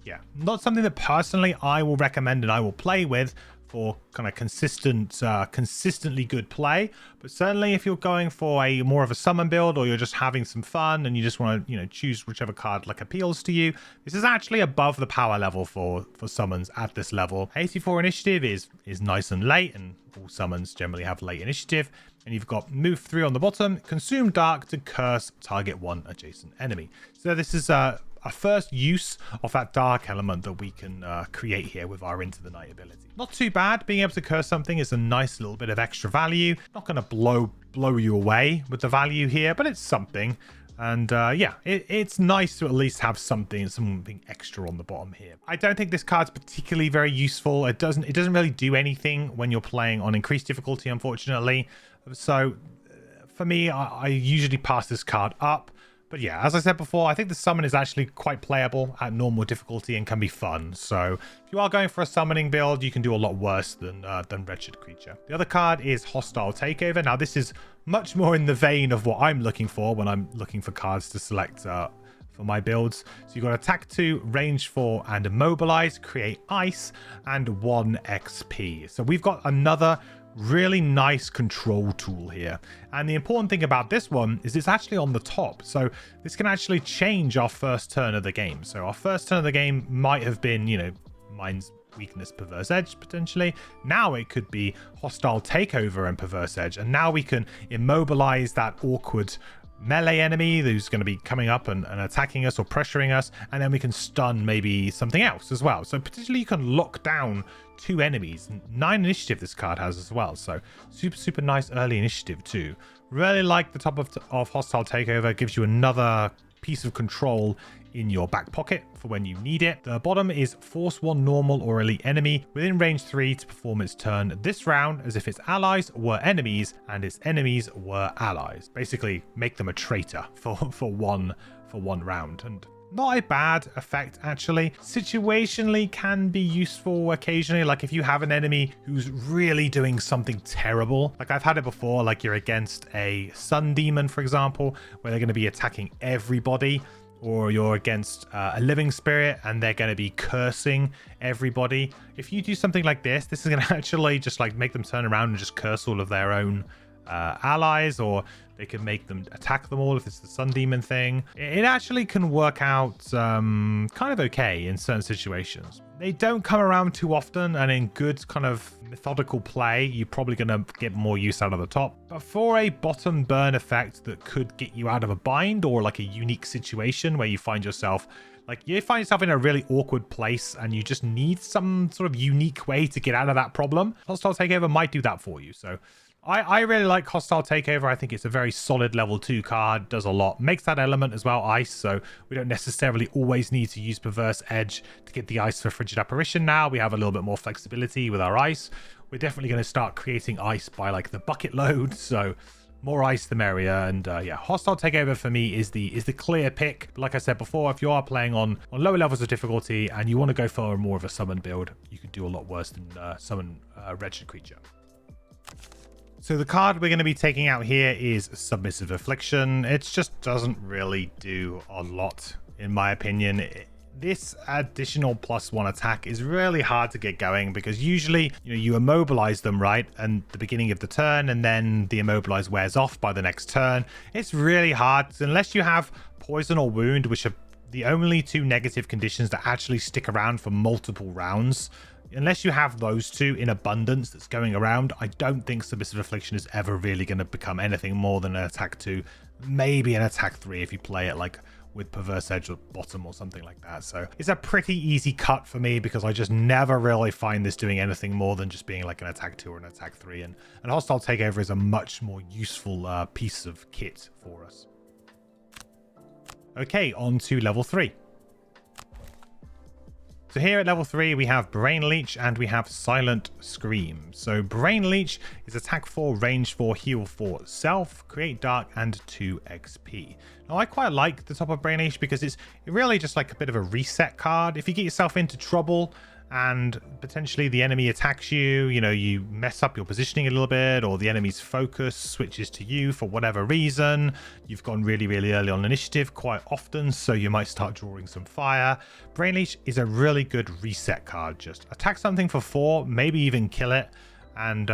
yeah, not something that personally I will recommend and I will play with for kind of consistently good play, but certainly if you're going for a more of a summon build or you're just having some fun and you just want to, you know, choose whichever card like appeals to you, this is actually above the power level for summons at this level. 84 initiative is nice and late, and all summons generally have late initiative. And you've got move 3 on the bottom, consume dark to curse target 1 adjacent enemy. So this is a first use of that dark element that we can create here with our Into the Night ability. Not too bad. Being able to curse something is a nice little bit of extra value. Not going to blow you away with the value here, but it's something. And yeah, it's nice to at least have something extra on the bottom here. I don't think this card's particularly very useful. It doesn't really do anything when you're playing on increased difficulty, unfortunately. So for me, I usually pass this card up. But yeah, as I said before, I think the summon is actually quite playable at normal difficulty and can be fun. So if you are going for a summoning build, you can do a lot worse than Wretched Creature. The other card is Hostile Takeover. Now, this is much more in the vein of what I'm looking for when I'm looking for cards to select for my builds. So you've got attack 2, range 4, and immobilize, create ice, and 1 XP. So we've got another really nice control tool here. And the important thing about this one is it's actually on the top. So this can actually change our first turn of the game. So our first turn of the game might have been, you know, Mind's Weakness, Perverse Edge, potentially. Now it could be Hostile Takeover and Perverse Edge. And now we can immobilize that awkward melee enemy who's going to be coming up and attacking us or pressuring us, and then we can stun maybe something else as well. So potentially you can lock down 2 enemies. 9 initiative this card has as well, so super nice early initiative too. Really like the top of Hostile Takeover. It gives you another piece of control in your back pocket for when you need it. The bottom is force 1 normal or elite enemy within range 3 to perform its turn this round as if its allies were enemies and its enemies were allies. Basically make them a traitor for one round. And not a bad effect, actually. Situationally can be useful occasionally, like if you have an enemy who's really doing something terrible. Like I've had it before, like you're against a sun demon, for example, where they're going to be attacking everybody. Or you're against a living spirit and they're going to be cursing everybody. If you do something like this is going to actually just like make them turn around and just curse all of their own allies, or they can make them attack them all if it's the sun demon thing. It actually can work out kind of okay in certain situations. They don't come around too often, and in good kind of methodical play, you're probably going to get more use out of the top. But for a bottom burn effect that could get you out of a bind, or like a unique situation where you find yourself in a really awkward place and you just need some sort of unique way to get out of that problem, Hostile Takeover might do that for you. So I really like Hostile Takeover. I think it's a very solid level 2 card, does a lot. Makes that element as well ice, so we don't necessarily always need to use Perverse Edge to get the ice for Frigid Apparition now. We have a little bit more flexibility with our ice. We're definitely going to start creating ice by like the bucket load, so more ice the merrier. And yeah, Hostile Takeover for me is the clear pick. But like I said before, if you are playing on lower levels of difficulty and you want to go for more of a summon build, you can do a lot worse than summon Wretched Creature. So the card we're going to be taking out here is Submissive Affliction. It just doesn't really do a lot, in my opinion. This additional +1 attack is really hard to get going because usually, you immobilize them right at the beginning of the turn, and then the immobilize wears off by the next turn. It's really hard unless you have Poison or Wound, which are the only 2 negative conditions that actually stick around for multiple rounds. Unless you have those 2 in abundance that's going around, I don't think Submissive Affliction is ever really going to become anything more than an attack 2, maybe an attack 3 if you play it like with Perverse Edge or bottom or something like that. So it's a pretty easy cut for me because I just never really find this doing anything more than just being like an attack 2 or an attack 3. And Hostile Takeover is a much more useful piece of kit for us. Okay, on to level 3. So here at level 3, we have Brain Leech and we have Silent Scream. So Brain Leech is attack 4, range 4, heal 4, self, create dark, and 2 XP. Now, I quite like the top of Brain Leech because it's really just like a bit of a reset card. If you get yourself into trouble and potentially the enemy attacks you, you mess up your positioning a little bit, or the enemy's focus switches to you for whatever reason. You've gone really early on initiative quite often, so you might start drawing some fire. Brain Leech is a really good reset card. Just attack something for 4, maybe even kill it, and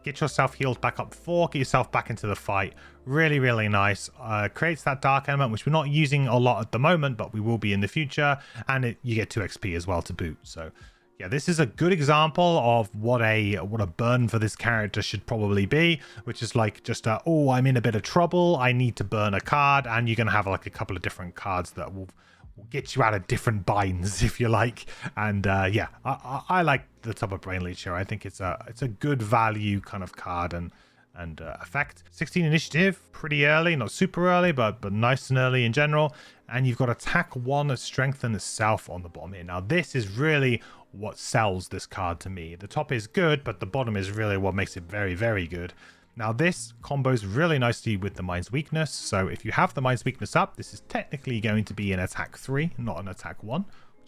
get yourself healed back up 4, get yourself back into the fight. Really nice. Creates that dark element, which we're not using a lot at the moment, but we will be in the future, and you get 2 XP as well to boot. So Yeah, this is a good example of what a burn for this character should probably be, which is like just oh, I'm in a bit of trouble, I need to burn a card, and you're gonna have like a couple of different cards that will get you out of different binds, if you like. And yeah, I like the top of Brain Leech here. I think it's a good value kind of card and effect. 16 initiative, pretty early, not super early, but nice and early in general. And you've got attack 1, strengthen self on the bottom here. Now this is really what sells this card to me. The top is good, but the bottom is really what makes it very, very good. Now this combos really nicely with the Mind's Weakness. So if you have the Mind's Weakness up, this is technically going to be an attack 3, not an attack 1.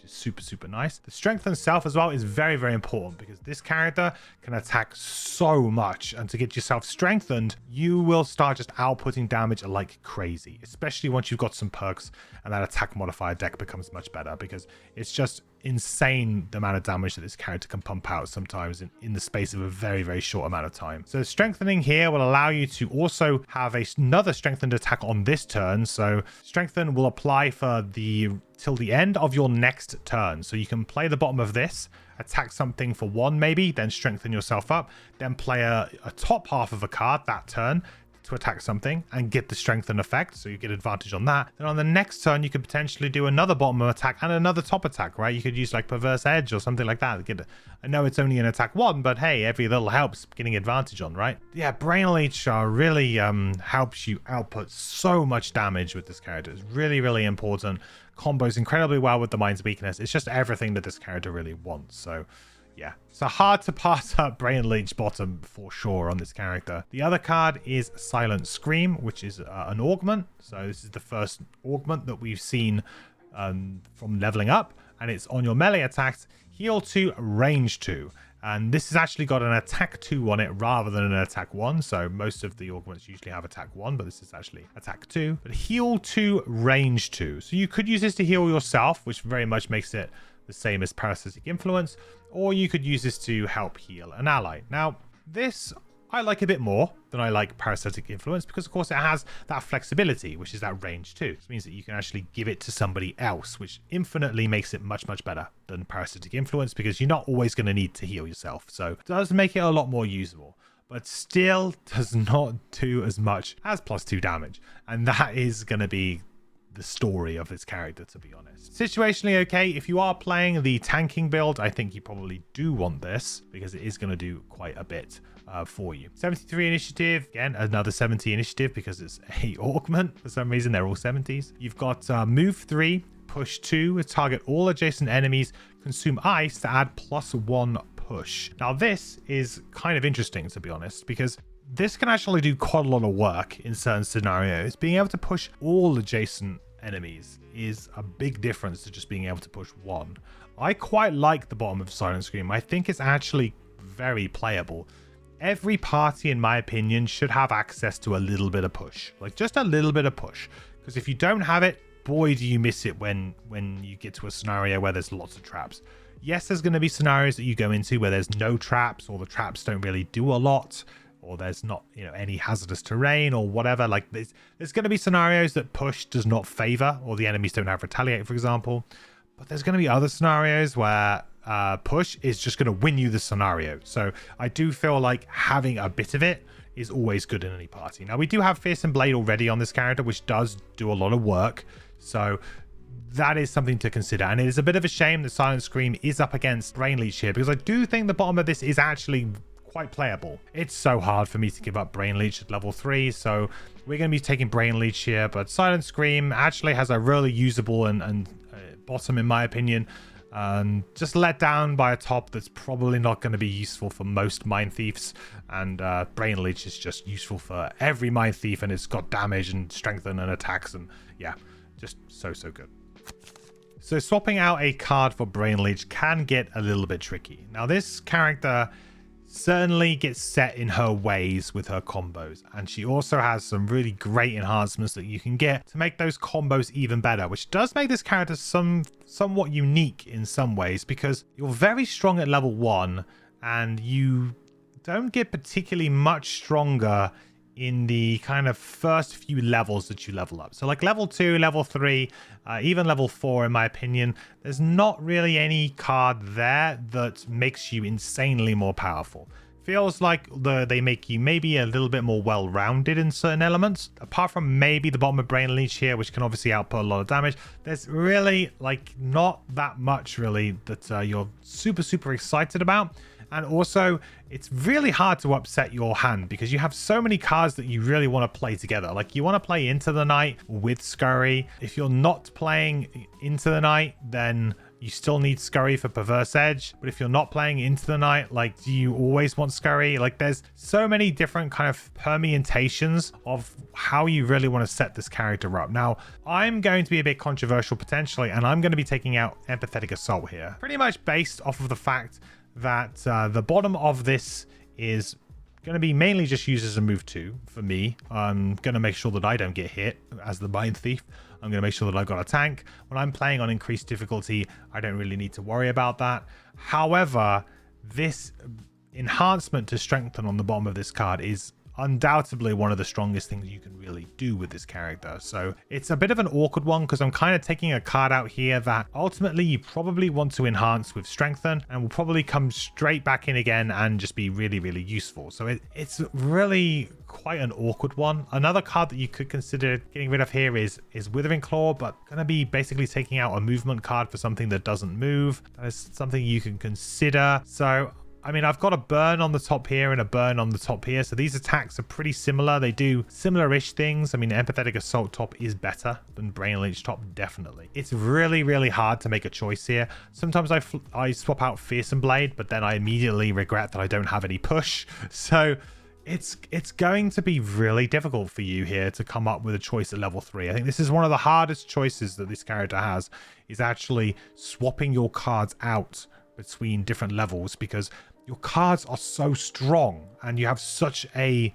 Super, super nice. The strength and self as well is very, very important because this character can attack so much, and to get yourself strengthened, you will start just outputting damage like crazy, especially once you've got some perks and that attack modifier deck becomes much better, because it's just insane the amount of damage that this character can pump out sometimes in the space of a very, very short amount of time. So strengthening here will allow you to also have another strengthened attack on this turn. So strengthen will apply for till the end of your next turn. So you can play the bottom of this, attack something for 1 maybe, then strengthen yourself up, then play a top half of a card that turn to attack something and get the strengthen effect, so you get advantage on that. Then on the next turn you could potentially do another bottom attack and another top attack, right? You could use like Perverse Edge or something like that. I know it's only an attack 1, but hey, every little helps getting advantage on, right? Yeah, Brain Leech really helps you output so much damage with this character. It's really, really important. Combos incredibly well with the Mind's Weakness. It's just everything that this character really wants. So yeah, so hard to pass up Brain Leech bottom for sure on this character. The other card is Silent Scream, which is an augment. So this is the first augment that we've seen from leveling up, and it's on your melee attacks, heal 2, range 2. And this has actually got an attack 2 on it rather than an attack 1. So most of the augments usually have attack 1, but this is actually attack 2. But heal 2, range 2. So you could use this to heal yourself, which very much makes it the same as Parasitic Influence, or you could use this to help heal an ally. Now, this I like a bit more than I like Parasitic Influence because, of course, it has that flexibility, which is that range 2. This means that you can actually give it to somebody else, which infinitely makes it much, much better than Parasitic Influence because you're not always going to need to heal yourself. So it does make it a lot more usable, but still does not do as much as +2 damage. And that is going to be the story of this character, to be honest. Situationally okay. If you are playing the tanking build, I think you probably do want this because it is going to do quite a bit for you. 73 initiative, again another 70 initiative because it's a augment. For some reason they're all 70s. You've got move 3, push 2, target all adjacent enemies, consume ice to add +1 push. Now this is kind of interesting, to be honest, because this can actually do quite a lot of work in certain scenarios. Being able to push all adjacent enemies is a big difference to just being able to push 1. I quite like the bottom of Silent Scream. I think it's actually very playable. Every party, in my opinion, should have access to a little bit of push, like just a little bit of push, because if you don't have it, boy do you miss it when you get to a scenario where there's lots of traps. Yes, there's going to be scenarios that you go into where there's no traps, or the traps don't really do a lot, or there's not, any hazardous terrain or whatever. Like there's going to be scenarios that push does not favor, or the enemies don't have retaliate, for example. But there's going to be other scenarios where push is just going to win you the scenario. So I do feel like having a bit of it is always good in any party. Now we do have Fearsome Blade already on this character, which does do a lot of work. So that is something to consider. And it is a bit of a shame that Silent Scream is up against Brain Leech here, because I do think the bottom of this is actually quite playable. It's so hard for me to give up Brain Leech at level 3, so we're going to be taking Brain Leech here. But Silent Scream actually has a really usable and bottom, in my opinion, just let down by a top that's probably not going to be useful for most Mindthiefs, and Brain Leech is just useful for every Mindthief, and it's got damage and strengthen and attacks, and yeah, just so good. So swapping out a card for Brain Leech can get a little bit tricky. Now this character certainly gets set in her ways with her combos, and she also has some really great enhancements that you can get to make those combos even better, which does make this character somewhat unique in some ways, because you're very strong at level 1 and you don't get particularly much stronger in the kind of first few levels that you level up. So like level 2, level 3, even level 4, in my opinion, there's not really any card there that makes you insanely more powerful. Feels like they make you maybe a little bit more well-rounded in certain elements. Apart from maybe the bottom of Brain Leech here, which can obviously output a lot of damage, there's really like not that much really that you're super excited about. And also, it's really hard to upset your hand because you have so many cards that you really want to play together. Like you want to play Into the Night with Scurry. If you're not playing Into the Night, then you still need Scurry for Perverse Edge. But if you're not playing Into the Night, like, do you always want Scurry? Like, there's so many different kind of permutations of how you really want to set this character up. Now, I'm going to be a bit controversial potentially, and I'm going to be taking out Empathetic Assault here. Pretty much based off of the fact that the bottom of this is going to be mainly just used as a move 2 for me. I'm going to make sure that I don't get hit as the Mindthief. I'm going to make sure that I've got a tank. When I'm playing on increased difficulty, I don't really need to worry about that. However, this enhancement to strengthen on the bottom of this card is undoubtedly one of the strongest things you can really do with this character. So it's a bit of an awkward one because I'm kind of taking a card out here that ultimately you probably want to enhance with strengthen and will probably come straight back in again and just be really useful. So it's really quite an awkward one. Another card that you could consider getting rid of here is Withering Claw, but going to be basically taking out a movement card for something that doesn't move. That is something you can consider. So I mean, I've got a burn on the top here and a burn on the top here. So these attacks are pretty similar. They do similar-ish things. I mean, Empathetic Assault top is better than Brain Leech top, definitely. It's really hard to make a choice here. Sometimes I swap out Fearsome Blade, but then I immediately regret that I don't have any push. So it's going to be really difficult for you here to come up with a choice at level 3. I think this is one of the hardest choices that this character has, is actually swapping your cards out between different levels, because your cards are so strong and you have such a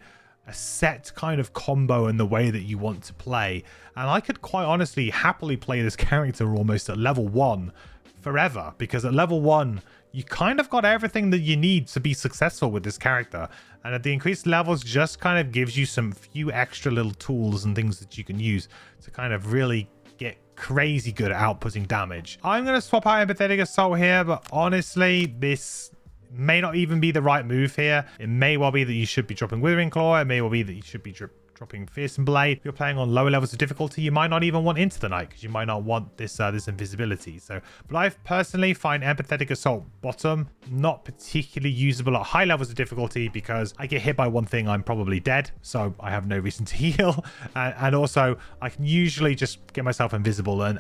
set kind of combo in the way that you want to play. And I could quite honestly happily play this character almost at level 1 forever, because at level 1 you kind of got everything that you need to be successful with this character. And at the increased levels just kind of gives you some few extra little tools and things that you can use to kind of really get crazy good at outputting damage. I'm going to swap out Empathetic Assault here, but honestly, this may not even be the right move here. It may well be that you should be dropping Withering Claw. It may well be that you should be dropping Fearsome Blade. If you're playing on lower levels of difficulty, you might not even want Into the Night because you might not want this this invisibility. So, but I personally find Empathetic Assault bottom not particularly usable at high levels of difficulty because I get hit by one thing, I'm probably dead. So I have no reason to heal. And also I can usually just get myself invisible, and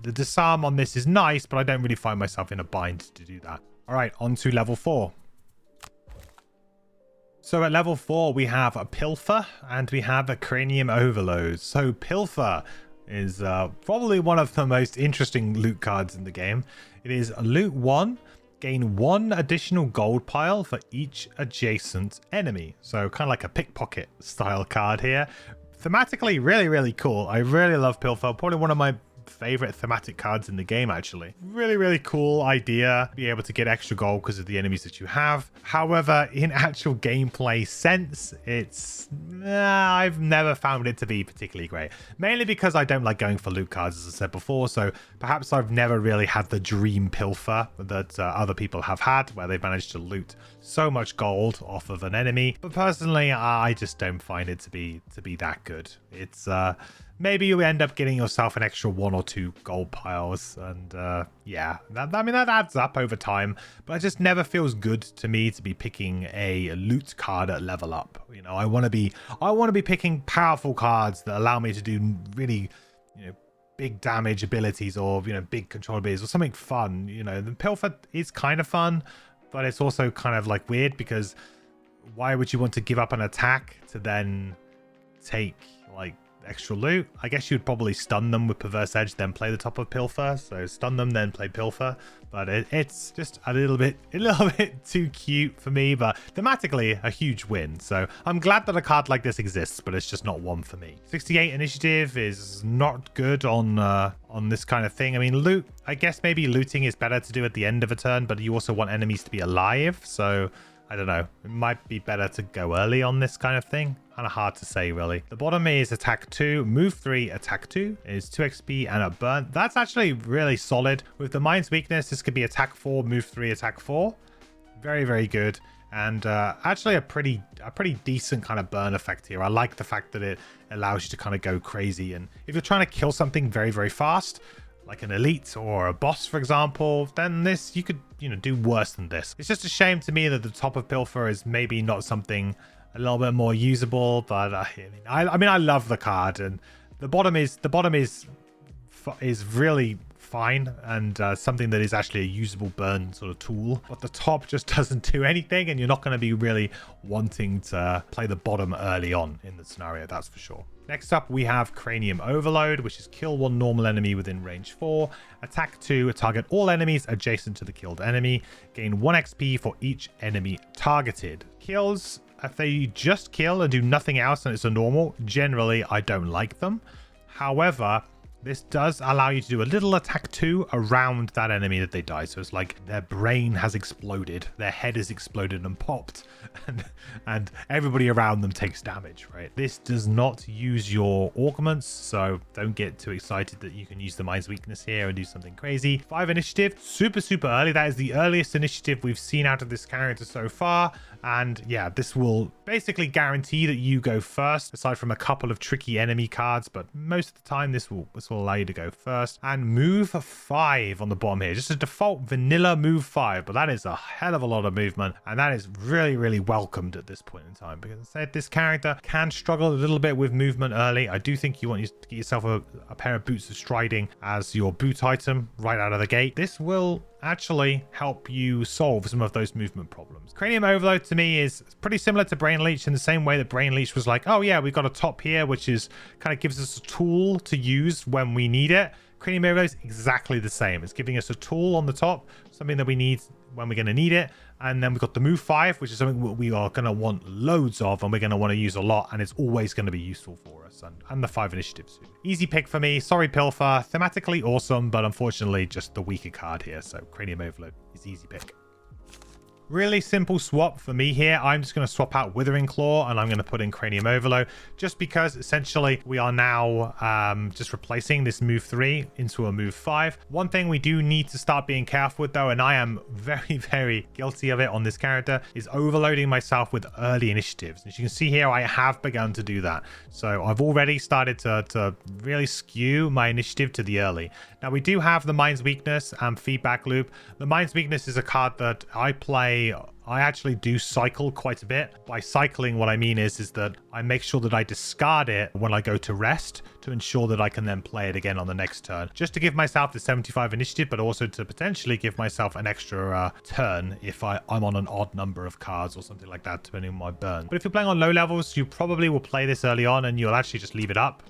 the disarm on this is nice, but I don't really find myself in a bind to do that. All right, on to level 4. So at level 4, we have a Pilfer and we have a Cranium Overload. So Pilfer is probably one of the most interesting loot cards in the game. It is loot 1, gain 1 additional gold pile for each adjacent enemy. So kind of like a pickpocket style card here. Thematically, really cool. I really love Pilfer. Probably one of my favorite thematic cards in the game, actually. Really cool idea, be able to get extra gold because of the enemies that you have. However, in actual gameplay sense, it's I've never found it to be particularly great, mainly because I don't like going for loot cards, as I said before. So perhaps I've never really had the dream Pilfer that other people have had, where they've managed to loot so much gold off of an enemy. But personally, I just don't find it to be that good. It's maybe you end up getting yourself an extra 1 or 2 gold piles, and yeah, I mean that adds up over time, but it just never feels good to me to be picking a loot card at level up. You know, I want to be picking powerful cards that allow me to do really, you know, big damage abilities, or, you know, big control abilities, or something fun. You know, the Pilfer is kind of fun, but it's also kind of like weird, because why would you want to give up an attack to then take like extra loot? I guess you'd probably stun them with Perverse Edge, then play the top of Pilfer. So stun them, then play Pilfer. But it's just a little bit too cute for me, but thematically a huge win. So I'm glad that a card like this exists, but it's just not one for me. 68 initiative is not good on this kind of thing. I mean, loot, I guess maybe looting is better to do at the end of a turn, but you also want enemies to be alive. So I don't know, it might be better to go early on this kind of thing. Kind of hard to say, really. The bottom is attack 2, move 3, attack 2. It is 2 XP and a burn. That's actually really solid. With the Mind's Weakness, this could be attack 4, move 3, attack 4. Very, very good. And actually a pretty decent kind of burn effect here. I like the fact that it allows you to kind of go crazy. And if you're trying to kill something very, very fast, like an elite or a boss, for example, then this, you could, do worse than this. It's just a shame to me that the top of Pilfer is maybe not something a little bit more usable, but I mean, I love the card, and the bottom is really fine and something that is actually a usable burn sort of tool, but the top just doesn't do anything, and you're not going to be really wanting to play the bottom early on in the scenario, that's for sure. Next up, we have Cranium Overload, which is kill one normal enemy within range 4, attack 2, target all enemies adjacent to the killed enemy, gain 1 XP for each enemy targeted. Kills, if they just kill and do nothing else and it's a normal, generally I don't like them. However, this does allow you to do a little attack 2 around that enemy that they die. So it's like their brain has exploded, their head has exploded and popped, and everybody around them takes damage, right? This does not use your augments, so don't get too excited that you can use the Mind's Weakness here and do something crazy. 5 initiative, super early. That is the earliest initiative we've seen out of this character so far. And yeah, this will basically guarantee that you go first, aside from a couple of tricky enemy cards, but most of the time this will allow you to go first. And move 5 on the bottom here, just a default vanilla move 5, but that is a hell of a lot of movement, and that is really welcomed at this point in time, because I said this character can struggle a little bit with movement early. I do think you want to get yourself a pair of boots of striding as your boot item right out of the gate. This will actually help you solve some of those movement problems. Cranium Overload to me is pretty similar to Brain Leech in the same way that Brain Leech was like, oh yeah, we've got a top here, which is kind of gives us a tool to use when we need it. Cranium Overload is exactly the same. It's giving us a tool on the top, something that we need when we're going to need it. And then we've got the move 5, which is something that we are going to want loads of, and we're going to want to use a lot, and it's always going to be useful for us. And the 5 initiatives. Easy pick for me. Sorry, Pilfer. Thematically awesome, but unfortunately just the weaker card here. So Cranium Overload is easy pick. Really simple swap for me here. I'm just going to swap out Withering Claw and I'm going to put in Cranium Overload, just because essentially we are now just replacing this move 3 into a move 5. One thing we do need to start being careful with though, and I am very guilty of it on this character, is overloading myself with early initiatives. As you can see here, I have begun to do that. So I've already started to really skew my initiative to the early. Now we do have the Mind's Weakness and Feedback Loop. The Mind's Weakness is a card that I actually do cycle quite a bit. By cycling, what I mean is that I make sure that I discard it when I go to rest to ensure that I can then play it again on the next turn, just to give myself the 75 initiative, but also to potentially give myself an extra turn if I'm on an odd number of cards or something like that, depending on my burn. But if you're playing on low levels, you probably will play this early on and you'll actually just leave it up.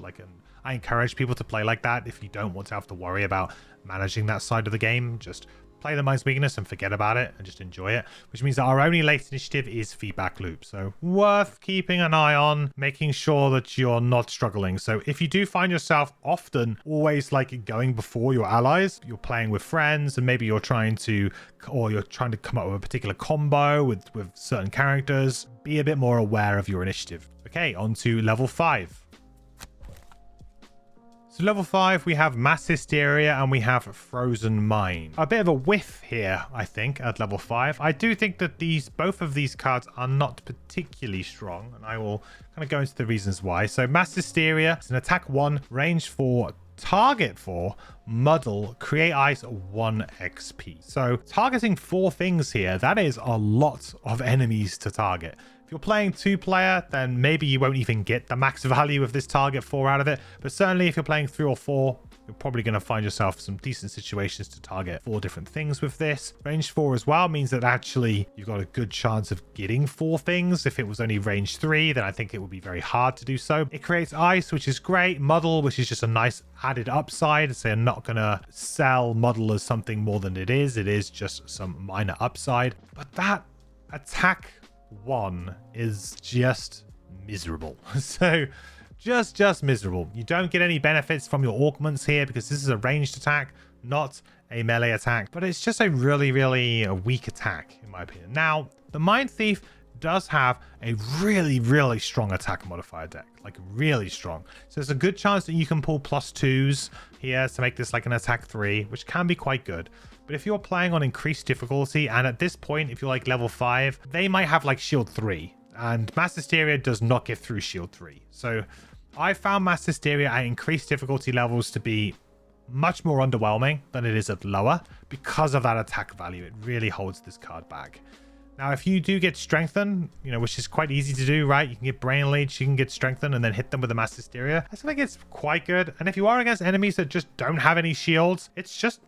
I encourage people to play like that. If you don't want to have to worry about managing that side of the game, just play the Mind's Weakness and forget about it and just enjoy it, which means that our only late initiative is Feedback Loop. So worth keeping an eye on, making sure that you're not struggling. So if you do find yourself often always going before your allies, you're playing with friends and maybe you're trying to come up with a particular combo with certain characters, be a bit more aware of your initiative. Okay, on to level 5. So level 5, we have Mass Hysteria and we have Frozen Mind. A bit of a whiff here, I think, at level 5. I do think that both of these cards are not particularly strong, and I will kind of go into the reasons why. So Mass Hysteria is an attack 1, range 4, target 4, muddle, create ice 1 XP. So targeting 4 things here, that is a lot of enemies to target. If you're playing 2-player, then maybe you won't even get the max value of this target 4 out of it. But certainly if you're playing 3 or 4, you're probably going to find yourself some decent situations to target 4 different things with this. Range 4 as well means that actually you've got a good chance of getting 4 things. If it was only range 3, then I think it would be very hard to do so. It creates ice, which is great. Muddle, which is just a nice added upside. So I'm not going to sell Muddle as something more than it is. It is just some minor upside. But that attack 1 is just miserable. So just miserable. You don't get any benefits from your augments here because this is a ranged attack, not a melee attack, but it's just a really weak attack in my opinion. Now the Mindthief does have a really, really strong attack modifier deck, like really strong. So there's a good chance that you can pull +2s here to make this like an attack 3, which can be quite good. But if you're playing on increased difficulty, and at this point, if you're like level 5, they might have like shield 3, and Mass Hysteria does not get through shield 3. So I found Mass Hysteria at increased difficulty levels to be much more underwhelming than it is at lower because of that attack value. It really holds this card back. Now, if you do get strengthened, you know, which is quite easy to do, right? You can get brain leech, you can get strengthened, and then hit them with the Mass Hysteria. I think it's quite good. And if you are against enemies that just don't have any shields, it's just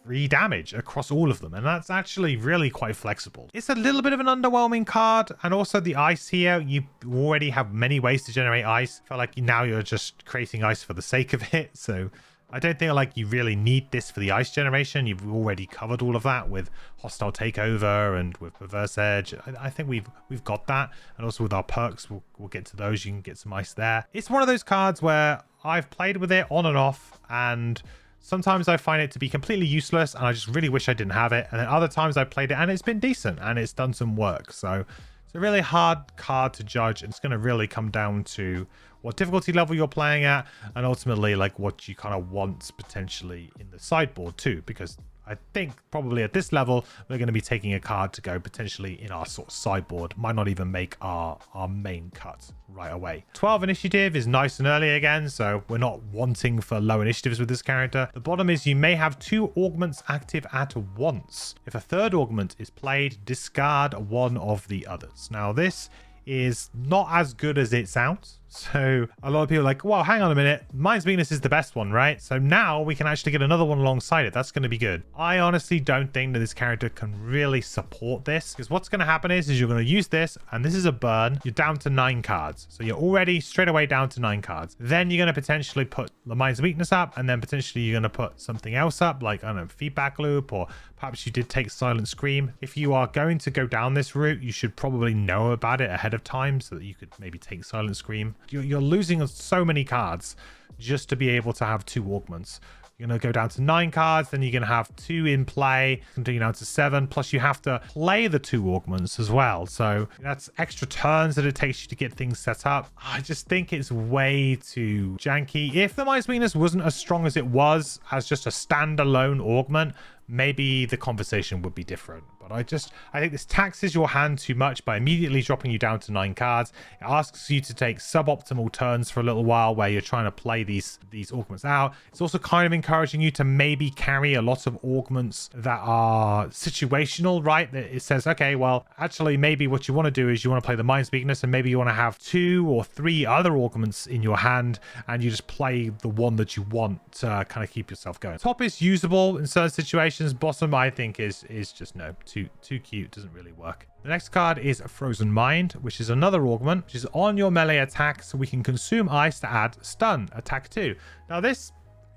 free damage across all of them, and that's actually really quite flexible. It's a little bit of an underwhelming card, and also the ice here, you already have many ways to generate ice. I feel like now you're just creating ice for the sake of it, so I don't think like you really need this for the ice generation. You've already covered all of that with Hostile Takeover and with Perverse Edge. I think we've got that, and also with our perks, we'll get to those. You can get some ice there. It's one of those cards where I've played with it on and off, and sometimes I find it to be completely useless, and I just really wish I didn't have it. And then other times I played it, and it's been decent, and it's done some work. So it's a really hard card to judge, and it's going to really come down to what difficulty level you're playing at, and ultimately like what you kind of want potentially in the sideboard too, because I think probably at this level we're going to be taking a card to go potentially in our sort of sideboard. Might not even make our main cut right away. 12 initiative is nice and early again, so we're not wanting for low initiatives with this character. The bottom is you may have 2 augments active at once. If a third augment is played, discard one of the others. Now this is not as good as it sounds. So a lot of people are like, well, hang on a minute. Mind's Weakness is the best one, right? So now we can actually get another one alongside it. That's going to be good. I honestly don't think that this character can really support this, because what's going to happen is you're going to use this, and this is a burn. You're down to 9 cards. So you're already straight away down to 9 cards. Then you're going to potentially put the Mind's Weakness up, and then potentially you're going to put something else up, like, I don't know, Feedback Loop, or perhaps you did take Silent Scream. If you are going to go down this route, you should probably know about it ahead of time so that you could maybe take Silent Scream. You're losing so many cards just to be able to have 2 augments. You're going to go down to 9 cards, then you're going to have 2 in play, continue down to 7, plus you have to play the 2 augments as well. So that's extra turns that it takes you to get things set up. I just think it's way too janky. If the Mind's Weakness wasn't as strong as it was as just a standalone augment, maybe the conversation would be different. But I think this taxes your hand too much by immediately dropping you down to 9 cards. It asks you to take suboptimal turns for a little while where you're trying to play these augments out. It's also kind of encouraging you to maybe carry a lot of augments that are situational, right? That it says, okay, well, actually, maybe what you want to do is you want to play the Mind's Weakness, and maybe you want to have 2 or 3 other augments in your hand, and you just play the one that you want to kind of keep yourself going. Top is usable in certain situations. Bottom, I think, is just no, too cute. Doesn't really work. The next card is Frozen Mind, which is another augment, which is on your melee attack, so we can consume ice to add stun, attack 2. Now this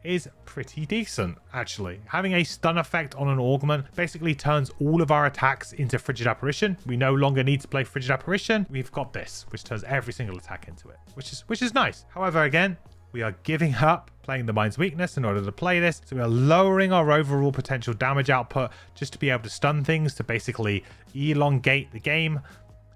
is pretty decent, actually. Having a stun effect on an augment basically turns all of our attacks into Frigid Apparition. We no longer need to play Frigid Apparition. We've got this, which turns every single attack into it, which is nice. However, again, we are giving up playing the Mind's Weakness in order to play this. So we are lowering our overall potential damage output just to be able to stun things, to basically elongate the game.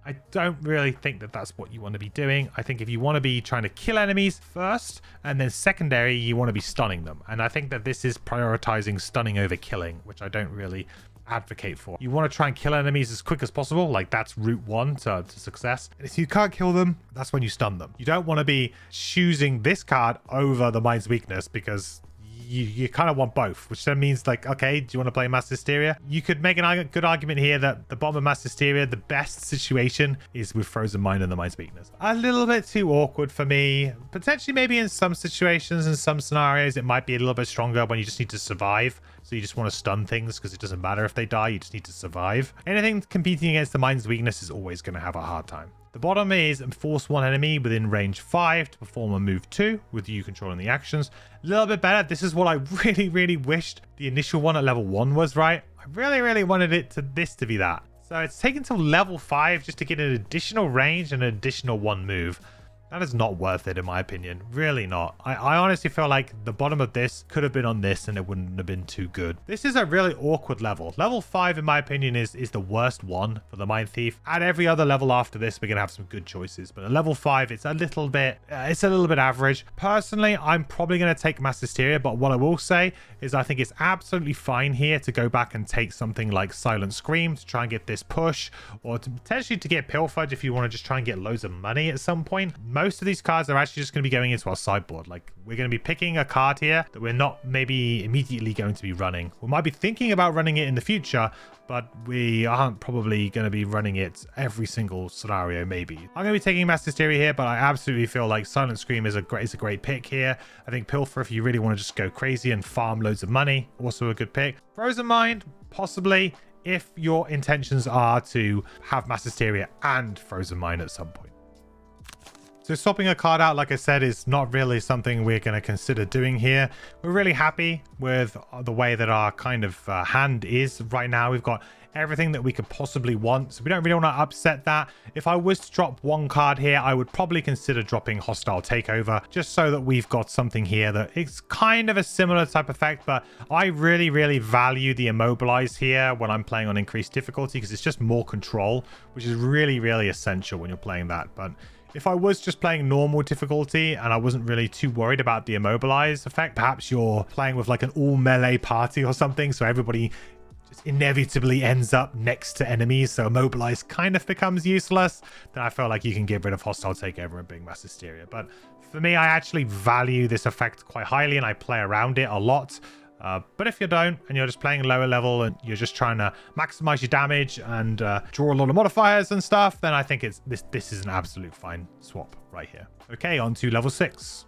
I don't really think that that's what you want to be doing. I think if you want to be trying to kill enemies first, and then secondary, you want to be stunning them. And I think that this is prioritizing stunning over killing, which I don't really advocate for. You want to try and kill enemies as quick as possible, like that's route 1 to success. And if you can't kill them, that's when you stun them. You don't want to be choosing this card over the Mind's Weakness, because you kind of want both, which then means like, okay, do you want to play Mass Hysteria? You could make a good argument here that the bottom of Mass Hysteria, the best situation is with Frozen Mind and the Mind's Weakness. A little bit too awkward for me. Potentially maybe in some situations, in some scenarios, it might be a little bit stronger when you just need to survive. So you just want to stun things because it doesn't matter if they die, you just need to survive. Anything competing against the Mind's Weakness is always going to have a hard time. The bottom is force one enemy within range 5 to perform a move 2 with you controlling the actions. A little bit better. This is what I really wished the initial one at level 1 was, right? I really wanted this to be that. So it's taken till level 5 just to get an additional range and an additional 1 move. That is not worth it in my opinion. Really not. I honestly feel like the bottom of this could have been on this and it wouldn't have been too good. This is a really awkward level. Level 5 in my opinion is the worst one for the Mindthief. At every other level after this, we're gonna have some good choices. But at level 5, it's a little bit average. Personally, I'm probably gonna take Mass Hysteria, but what I will say is I think it's absolutely fine here to go back and take something like Silent Scream to try and get this push, or to potentially to get Pilfered if you want to just try and get loads of money at some point. Most of these cards are actually just going to be going into our sideboard. Like, we're going to be picking a card here that we're not maybe immediately going to be running. We might be thinking about running it in the future, but we aren't probably going to be running it every single scenario. Maybe I'm going to be taking Mass Hysteria here, but I absolutely feel like Silent Scream is a great pick here. I think Pilfer, if you really want to just go crazy and farm loads of money, also a good pick. Frozen Mind, possibly, if your intentions are to have Mass Hysteria and Frozen Mind at some point. So swapping a card out, like I said, is not really something we're going to consider doing here. We're really happy with the way that our kind of hand is right now. We've got everything that we could possibly want, so we don't really want to upset that. If I was to drop one card here, I would probably consider dropping Hostile Takeover, just so that we've got something here that it's kind of a similar type effect. But I really value the Immobilize here when I'm playing on increased difficulty, because it's just more control, which is really essential when you're playing that. But if I was just playing normal difficulty and I wasn't really too worried about the Immobilize effect, perhaps you're playing with like an all melee party or something, so everybody just inevitably ends up next to enemies, so Immobilize kind of becomes useless, then I feel like you can get rid of Hostile Takeover and bring Mass Hysteria. But for me, I actually value this effect quite highly and I play around it a lot. But if you don't, and you're just playing lower level and you're just trying to maximize your damage and draw a lot of modifiers and stuff, then I think this is an absolute fine swap right here. Okay, on to level 6.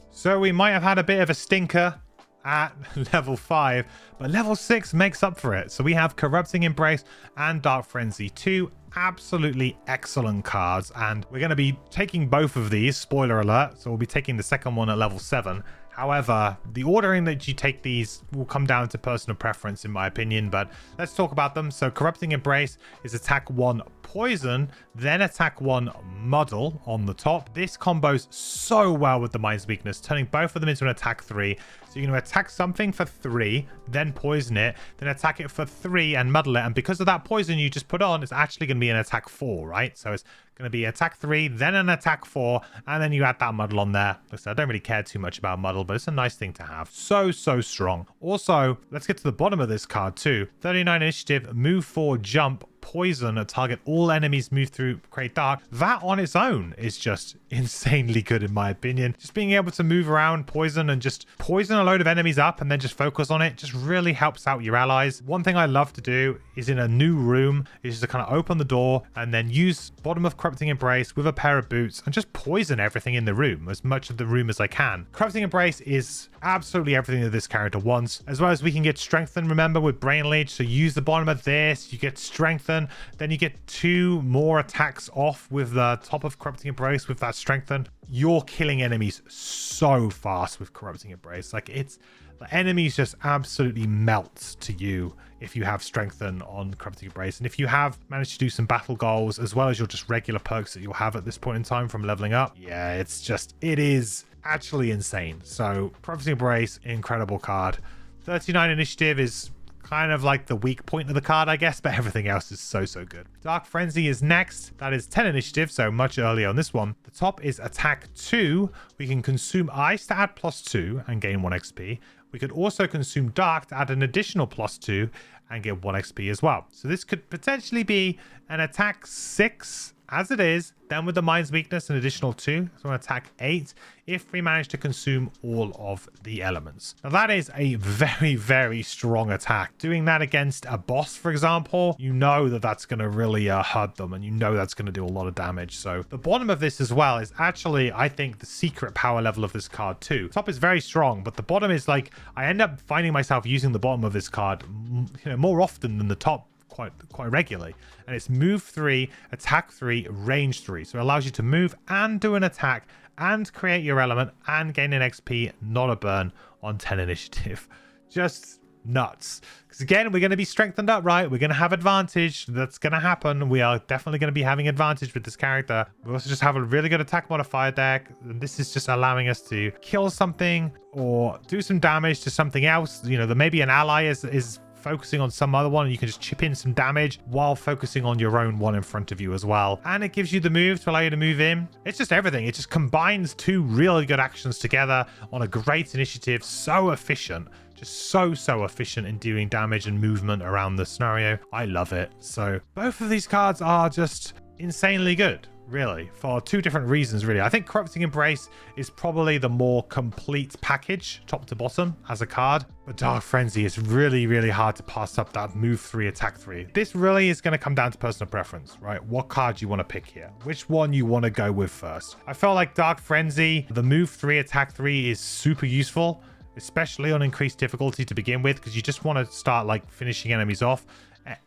So we might have had a bit of a stinker at level 5, but level 6 makes up for it. So we have Corrupting Embrace and Dark Frenzy, two absolutely excellent cards, and we're going to be taking both of these, spoiler alert, so we'll be taking the second one at level 7. However, the ordering that you take these will come down to personal preference in my opinion, but let's talk about them. So Corrupting Embrace is attack 1 Poison, then attack 1 Muddle on the top. This combos so well with the Mind's Weakness, turning both of them into an attack 3. So you're going to attack something for 3, then poison it, then attack it for 3 and muddle it. And because of that poison you just put on, it's actually going to be an attack 4, right? So it's going to be attack 3, then an attack 4, and then you add that muddle on there. Like I said, I don't really care too much about muddle, but it's a nice thing to have. So strong. Also, let's get to the bottom of this card too. 39 initiative, move 4, jump, poison, target all enemies move through, create dark. That on its own is just insanely good in my opinion. Just being able to move around, poison, and just poison a load of enemies up and then just focus on it just really helps out your allies. One thing I love to do is in a new room is just to kind of open the door and then use bottom of Corrupting Embrace with a pair of boots and just poison everything in the room, as much of the room as I can. Corrupting Embrace is absolutely everything that this character wants, as well as we can get strengthened, remember, with Brain Leech. So use the bottom of this, you get strengthened, then you get 2 more attacks off with the top of Corrupting Embrace with that strengthened. You're killing enemies so fast with Corrupting Embrace. Like, it's the enemies just absolutely melt to you if you have strengthen on Corrupting Embrace. And if you have managed to do some battle goals as well as your just regular perks that you'll have at this point in time from leveling up, yeah, it is actually insane. So Corrupting Embrace, incredible card. 39 initiative is kind of like the weak point of the card, I guess, but everything else is so good. Dark Frenzy is next. That is 10 initiative, so much earlier on this one. The top is attack 2. We can consume ice to add +2 and gain 1 XP. We could also consume dark to add an additional +2 and get 1 XP as well. So this could potentially be an attack 6 as it is, then with the Mind's Weakness, an additional 2, so an attack 8, if we manage to consume all of the elements. Now that is a very strong attack. Doing that against a boss, for example, you know that that's going to really hurt them, and you know that's going to do a lot of damage. So the bottom of this as well is actually, I think, the secret power level of this card too. Top is very strong, but the bottom is like, I end up finding myself using the bottom of this card, you know, more often than the top, quite regularly. And it's move 3, attack 3, range 3. So it allows you to move and do an attack and create your element and gain an XP, not a burn, on 10 initiative. Just nuts. Because again, we're going to be strengthened up, right? We're going to have advantage. That's going to happen. We are definitely going to be having advantage with this character. We also just have a really good attack modifier deck. And this is just allowing us to kill something or do some damage to something else. You know, there may be an ally is focusing on some other one, and you can just chip in some damage while focusing on your own one in front of you as well. And it gives you the move to allow you to move in. It's just everything. It just combines two really good actions together on a great initiative. So efficient. Just so efficient in doing damage and movement around the scenario. I love it. So both of these cards are just insanely good, really, for two different reasons, really. I think Corrupting Embrace is probably the more complete package, top to bottom, as a card. But Dark Frenzy is really, really hard to pass up that move 3, attack 3. This really is going to come down to personal preference, right? What card you want to pick here? Which one you want to go with first? I feel like Dark Frenzy, the move 3, attack 3 is super useful, especially on increased difficulty to begin with, because you just want to start like finishing enemies off.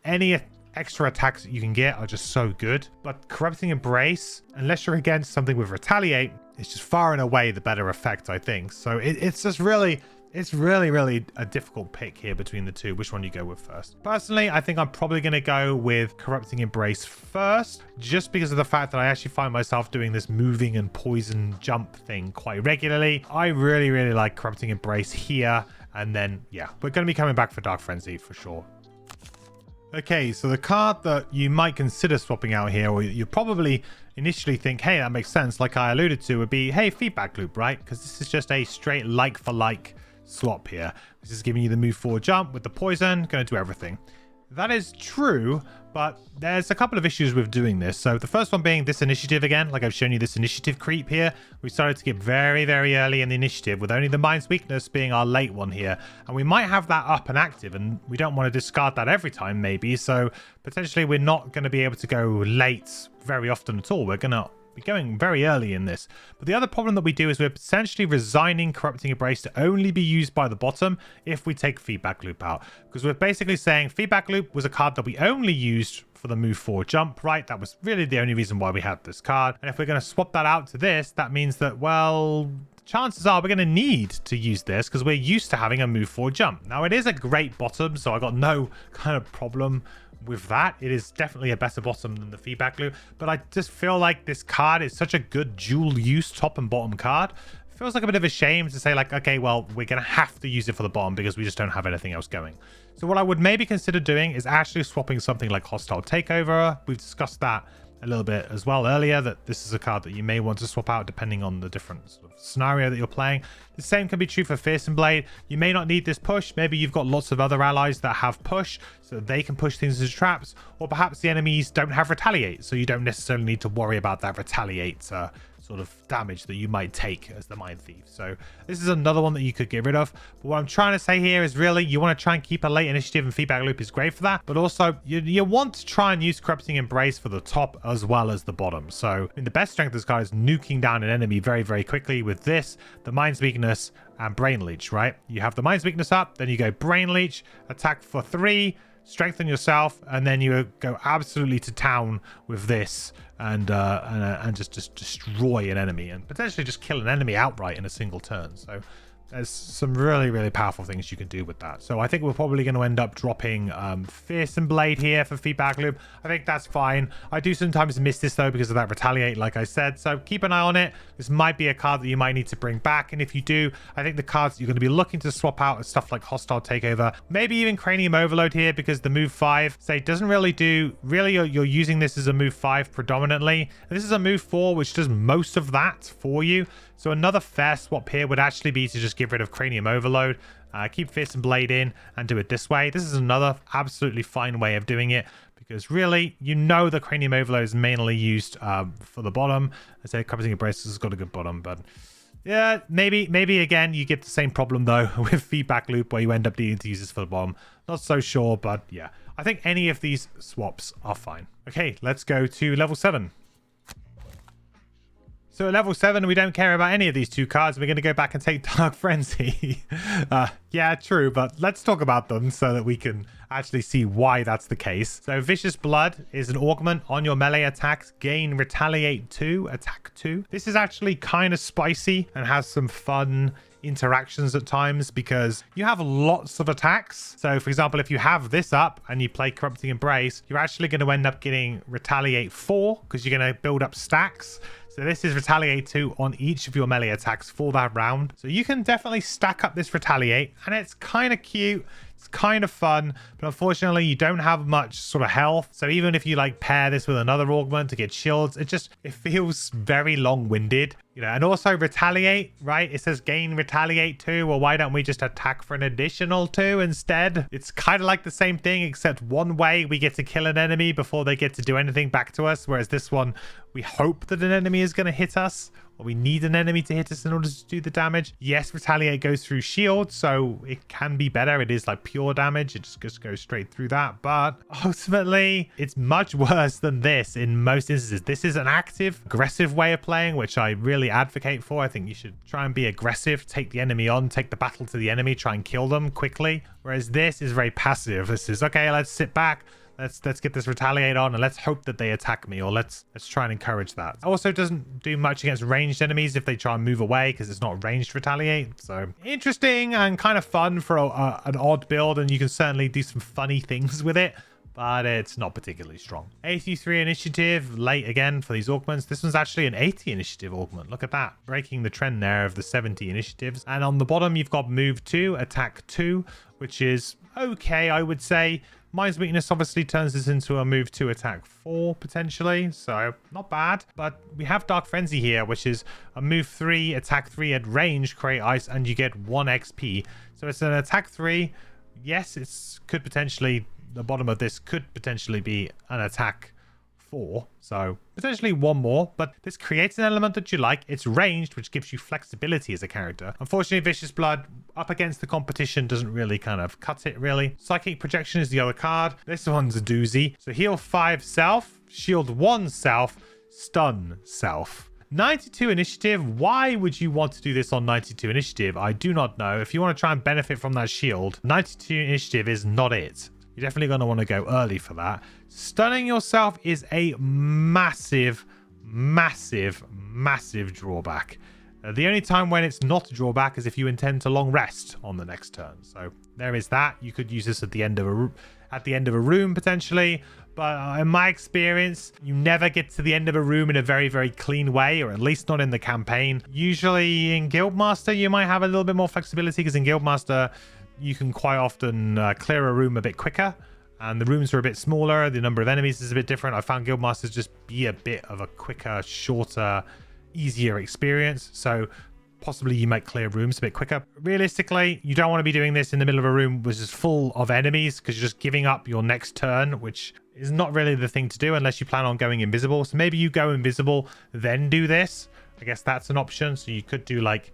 Any extra attacks that you can get are just so good. But Corrupting Embrace, unless you're against something with Retaliate, it's just far and away the better effect, I think. So it's just really... It's really a difficult pick here between the two, which one you go with first. Personally, I think I'm probably going to go with Corrupting Embrace first, just because of the fact that I actually find myself doing this moving and poison jump thing quite regularly. I really like Corrupting Embrace here. And then, yeah, we're going to be coming back for Dark Frenzy for sure. Okay, so the card that you might consider swapping out here, or you probably initially think, hey, that makes sense, like I alluded to, would be, hey, Feedback Loop, right? Because this is just a straight like for like swap here. This is giving you the move 4 jump with the poison, going to do everything. That is true, but there's a couple of issues with doing this. So the first one being this initiative again, like I've shown you this initiative creep here. We started to get very early in the initiative, with only the Mind's Weakness being our late one here. And we might have that up and active, and we don't want to discard that every time maybe. So potentially we're not going to be able to go late very often at all. We're going to be going very early in this. But the other problem that we do is we're essentially resigning Corrupting Embrace to only be used by the bottom if we take Feedback Loop out. Because we're basically saying Feedback Loop was a card that we only used for the move 4 jump, right? That was really the only reason why we had this card. And if we're going to swap that out to this, that means that, well, chances are we're going to need to use this because we're used to having a move 4 jump. Now, it is a great bottom, so I got no kind of problem with that. It is definitely a better bottom than the Feedback Loop, but I just feel like this card is such a good dual use top and bottom card. It feels like a bit of a shame to say like, okay, well, we're gonna have to use it for the bottom because we just don't have anything else going. So what I would maybe consider doing is actually swapping something like Hostile Takeover. We've discussed that a little bit as well earlier, that this is a card that you may want to swap out depending on the different sort of scenario that you're playing. The same can be true for Fearsome Blade. You may not need this push. Maybe you've got lots of other allies that have push, so they can push things into traps, or perhaps the enemies don't have Retaliate, so you don't necessarily need to worry about that Retaliate sort of damage that you might take as the Mindthief. So this is another one that you could get rid of. But what I'm trying to say here is really you want to try and keep a late initiative, and Feedback Loop is great for that. But also you want to try and use Corrupting Embrace for the top as well as the bottom. So I mean, the best strength of this card is nuking down an enemy very quickly with this, the Mind's Weakness, and Brain Leech, right? You have the Mind's Weakness up, then you go Brain Leech, attack for 3, strengthen yourself, and then you go absolutely to town with this and just destroy an enemy and potentially just kill an enemy outright in a single turn. So there's some really powerful things you can do with that. So I think we're probably going to end up dropping Fearsome Blade here for Feedback Loop. I think that's fine. I do sometimes miss this though because of that Retaliate, like I said. So keep an eye on it. This might be a card that you might need to bring back. And if you do, I think the cards you're going to be looking to swap out are stuff like Hostile Takeover, maybe even Cranium Overload here, because the move 5, say, doesn't really do, really you're using this as a move 5 predominantly. And this is a move 4, which does most of that for you. So another fair swap here would actually be to just get rid of Cranium Overload, keep Fearsome Blade in, and do it this way. This is another absolutely fine way of doing it, because really, you know, the Cranium Overload is mainly used for the bottom. I say Corrupting Embrace has got a good bottom, but yeah, maybe again you get the same problem though with Feedback Loop, where you end up needing to use this for the bottom. Not so sure, but yeah, I think any of these swaps are fine. Okay, let's go to level 7. So at level 7, we don't care about any of these two cards. We're going to go back and take Dark Frenzy. Yeah, true, but let's talk about them so that we can actually see why that's the case. So Vicious Blood is an augment on your melee attacks. Gain Retaliate 2, attack 2. This is actually kind of spicy and has some fun interactions at times because you have lots of attacks. So for example, if you have this up and you play Corrupting Embrace, you're actually going to end up getting Retaliate 4 because you're going to build up stacks. So this is Retaliate 2 on each of your melee attacks for that round. So you can definitely stack up this Retaliate, and it's kind of cute. It's kind of fun, but unfortunately you don't have much sort of health. So even if you like pair this with another augment to get shields, it feels very long-winded, you know. And also Retaliate, right? It says gain Retaliate 2. Well, why don't we just attack for an additional 2 instead? It's kind of like the same thing, except one way we get to kill an enemy before they get to do anything back to us, whereas this one we hope that an enemy is going to hit us, or we need an enemy to hit us in order to do the damage. Yes, Retaliate goes through shield, so it can be better. It is like pure damage. It just goes straight through that. But ultimately, it's much worse than this in most instances. This is an active, aggressive way of playing, which I really advocate for. I think you should try and be aggressive, take the enemy on, take the battle to the enemy, try and kill them quickly. Whereas this is very passive. This is, okay, let's sit back. Let's get this Retaliate on and let's hope that they attack me, or let's try and encourage that. Also doesn't do much against ranged enemies if they try and move away because it's not ranged Retaliate. So interesting and kind of fun for an odd build, and you can certainly do some funny things with it, but it's not particularly strong. 83 initiative, late again for these augments. This one's actually an 80 initiative augment. Look at that, breaking the trend there of the 70 initiatives. And on the bottom you've got move 2, attack 2, which is okay, I would say. Mind's Weakness obviously turns this into a move 2 attack 4 potentially, so not bad. But we have Dark Frenzy here, which is a move 3 attack 3 at range, create ice, and you get 1 XP. So it's an attack 3. Yes, it's could potentially, the bottom of this could potentially be an attack 4, so potentially 1 more, but this creates an element that you like. It's ranged, which gives you flexibility as a character. Unfortunately, Vicious Blood up against the competition doesn't really kind of cut it, really. Psychic Projection is the other card. This one's a doozy. So heal 5 self, shield 1 self, stun self. 92 initiative. Why would you want to do this on 92 initiative? I do not know. If you want to try and benefit from that shield, 92 initiative is not it. You're definitely going to want to go early for that. Stunning yourself is a massive, massive, massive drawback. The only time when it's not a drawback is if you intend to long rest on the next turn. So there is that. You could use this at the end of a room potentially. But in my experience, you never get to the end of a room in a very, very clean way, or at least not in the campaign. Usually in Guildmaster, you might have a little bit more flexibility because in Guildmaster, you can quite often clear a room a bit quicker, and the rooms are a bit smaller. The number of enemies is a bit different. I found Guildmasters just be a bit of a quicker, shorter, easier experience. So possibly you might clear rooms a bit quicker. Realistically, you don't want to be doing this in the middle of a room which is full of enemies because you're just giving up your next turn, which is not really the thing to do unless you plan on going invisible. So maybe you go invisible, then do this. I guess that's an option. So you could do like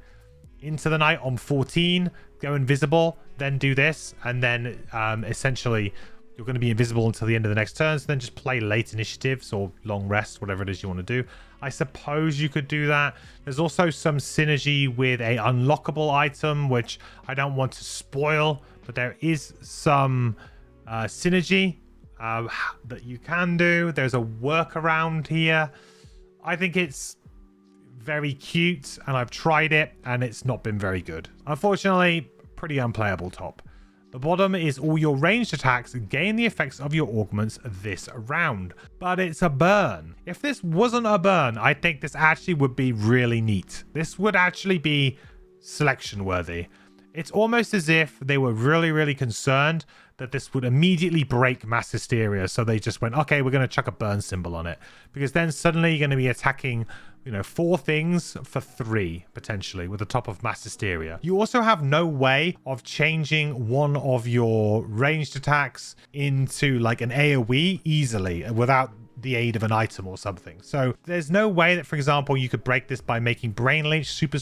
Into the Night on 14, go invisible, then do this, and then essentially you're going to be invisible until the end of the next turn. So then just play late initiatives or long rest, whatever it is you want to do. I suppose you could do that. There's also some synergy with a unlockable item, which I don't want to spoil, but there is some synergy that you can do. There's a workaround here. I think it's very cute, and I've tried it, and it's not been very good. Unfortunately, pretty unplayable top. The bottom is all your ranged attacks gain the effects of your augments this round, but it's a burn. If this wasn't a burn, I think this actually would be really neat. This would actually be selection worthy. It's almost as if they were really, really concerned that this would immediately break mass hysteria. So they just went, okay, we're going to chuck a burn symbol on it, because then suddenly you're going to be attacking, you know, 4 things for 3 potentially with the top of mass hysteria. You also have no way of changing one of your ranged attacks into like an AoE easily without the aid of an item or something. So there's no way that, for example, you could break this by making Brain Leech super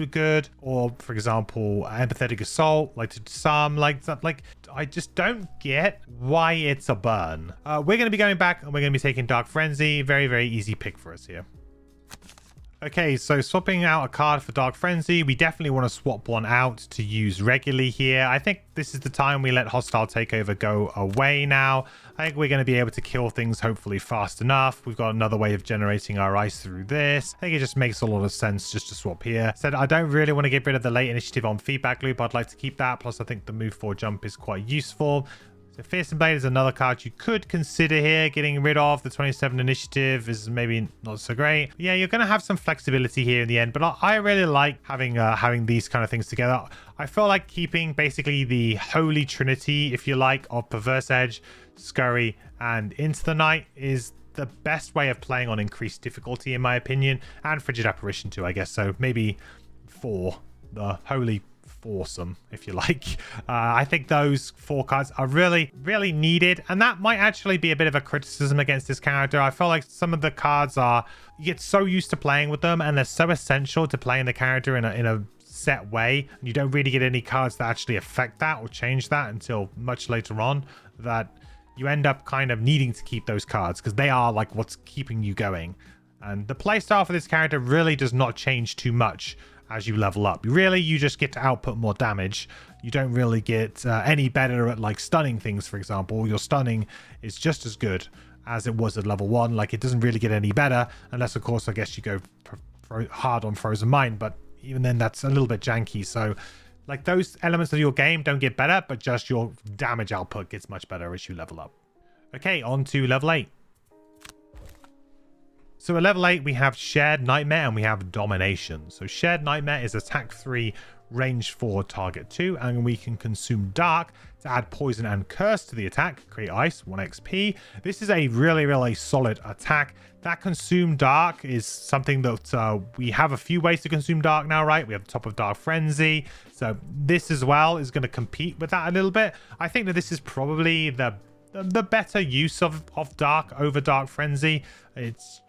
good, or for example Empathetic Assault, like to disarm, like that. Like, I just don't get why it's a burn. We're going to be going back and we're going to be taking Dark Frenzy. Very, very easy pick for us here. Okay, so swapping out a card for Dark Frenzy, we definitely want to swap one out to use regularly here. I think this is the time we let Hostile Takeover go away now. I think we're going to be able to kill things hopefully fast enough. We've got another way of generating our ice through this. I think it just makes a lot of sense just to swap here. Said I don't really want to get rid of the late initiative on Feedback Loop. I'd like to keep that. Plus, I think the move 4 jump is quite useful. So Fearsome Blade is another card you could consider here. Getting rid of the 27 initiative is maybe not so great. But yeah, you're going to have some flexibility here in the end, but I really like having these kind of things together. I feel like keeping basically the holy trinity, if you like, of Perverse Edge, Scurry, and Into the Night is the best way of playing on increased difficulty, in my opinion, and Frigid Apparition too, I guess. So maybe 4, the holy awesome, if you like. I think those 4 cards are really needed, and that might actually be a bit of a criticism against this character. I feel like some of the cards you get so used to playing with them, and they're so essential to playing the character in a set way, and you don't really get any cards that actually affect that or change that until much later on, that you end up kind of needing to keep those cards because they are like what's keeping you going. And the playstyle for this character really does not change too much as you level up. You just get to output more damage. You don't really get any better at like stunning things, for example. Your stunning is just as good as it was at level 1. Like, it doesn't really get any better unless, of course, I guess you go hard on Frozen Mind, but even then that's a little bit janky. So like, those elements of your game don't get better, but just your damage output gets much better as you level up. Okay, on to level 8. So at level 8, we have Shared Nightmare and we have Domination. So Shared Nightmare is attack 3, range 4, target 2, and we can consume Dark to add Poison and Curse to the attack, create Ice, 1 XP. This is a really solid attack. That Consume Dark is something that we have a few ways to consume Dark now, right? We have the top of Dark Frenzy. So this as well is going to compete with that a little bit. I think that this is probably the better use of Dark over Dark Frenzy. It's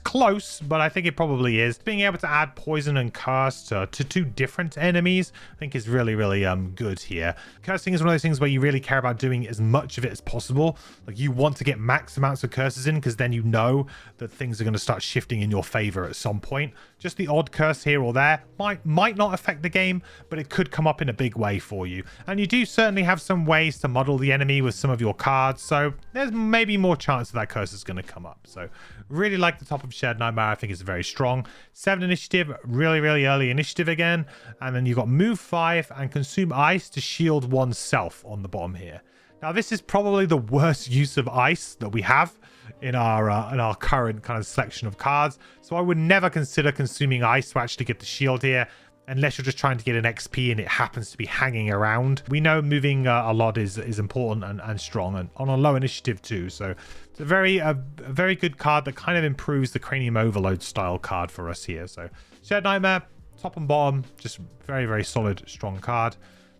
close, but I think it probably is. Being able to add Poison and Curse to 2 different enemies, I think is really good here. Cursing is one of those things where you really care about doing as much of it as possible. Like, you want to get max amounts of curses in because then you know that things are going to start shifting in your favor at some point. Just the odd curse here or there might not affect the game, but it could come up in a big way for you. And you do certainly have some ways to muddle the enemy with some of your cards, so there's maybe more chance that curse is going to come up. So really like the top of Shared Nightmare. I think it's very strong. 7 initiative, really early initiative again. And then you've got move 5 and consume ice to shield oneself on the bottom here. Now, this is probably the worst use of ice that we have in our current kind of selection of cards. So I would never consider consuming ice to actually get the shield here, unless you're just trying to get an XP and it happens to be hanging around. We know moving a lot is important and strong, and on a low initiative too. So it's a very good card that kind of improves the Cranium Overload style card for us here. So Shared Nightmare, top and bottom, just very solid, strong card.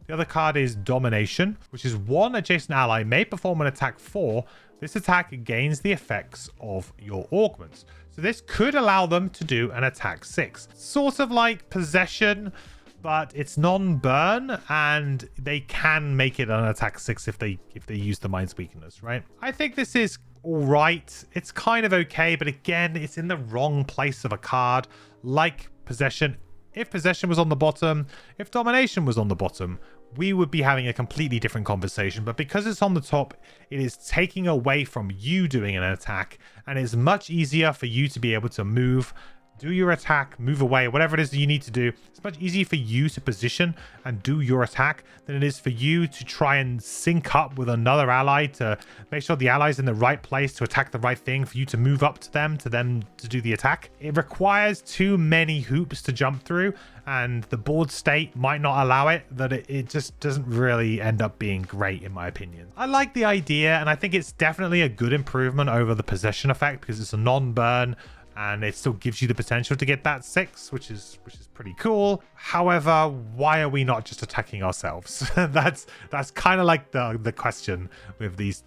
The other card is Domination, which is 1 adjacent ally may perform an attack 4. This attack gains the effects of your augments. So this could allow them to do an attack 6. Sort of like Possession, but it's non-burn, and they can make it an attack 6 if they use the Mind's Weakness, right? I think this is all right. It's kind of okay, but again, it's in the wrong place of a card. Like Possession, if Possession was on the bottom, if Domination was on the bottom, we would be having a completely different conversation. But because it's on the top, it is taking away from you doing an attack, and it's much easier for you to be able to move, do your attack, move away, whatever it is that you need to do. It's much easier for you to position and do your attack than it is for you to try and sync up with another ally to make sure the ally's in the right place to attack the right thing, for you to move up to them to do the attack. It requires too many hoops to jump through, and the board state might not allow it, that it just doesn't really end up being great, in my opinion. I like the idea, and I think it's definitely a good improvement over the Possession effect because it's a non-burn, and it still gives you the potential to get that 6, which is pretty cool. However, why are we not just attacking ourselves? that's kind of like the question with these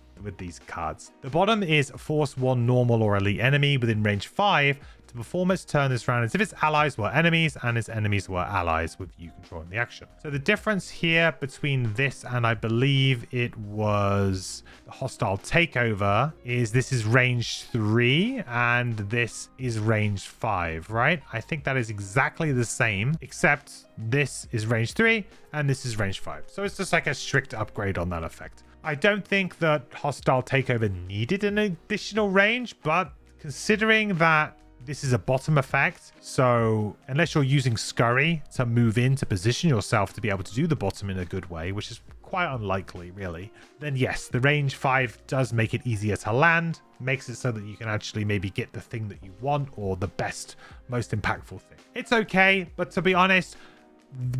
cards. The bottom is force 1 normal or elite enemy within range 5 to perform its turn this round as if its allies were enemies and its enemies were allies with you controlling the action. So the difference here between this and I believe it was the hostile takeover is this is range 3 and this is range 5, right? I think that is exactly the same, except this is range 3 and this is range 5. So it's just like a strict upgrade on that effect. I don't think that hostile takeover needed an additional range, but considering that this is a bottom effect, so unless you're using scurry to move in to position yourself to be able to do the bottom in a good way, which is quite unlikely really, then yes, the range 5 does make it easier to land, makes it so that you can actually maybe get the thing that you want or the best, most impactful thing. It's okay, but to be honest,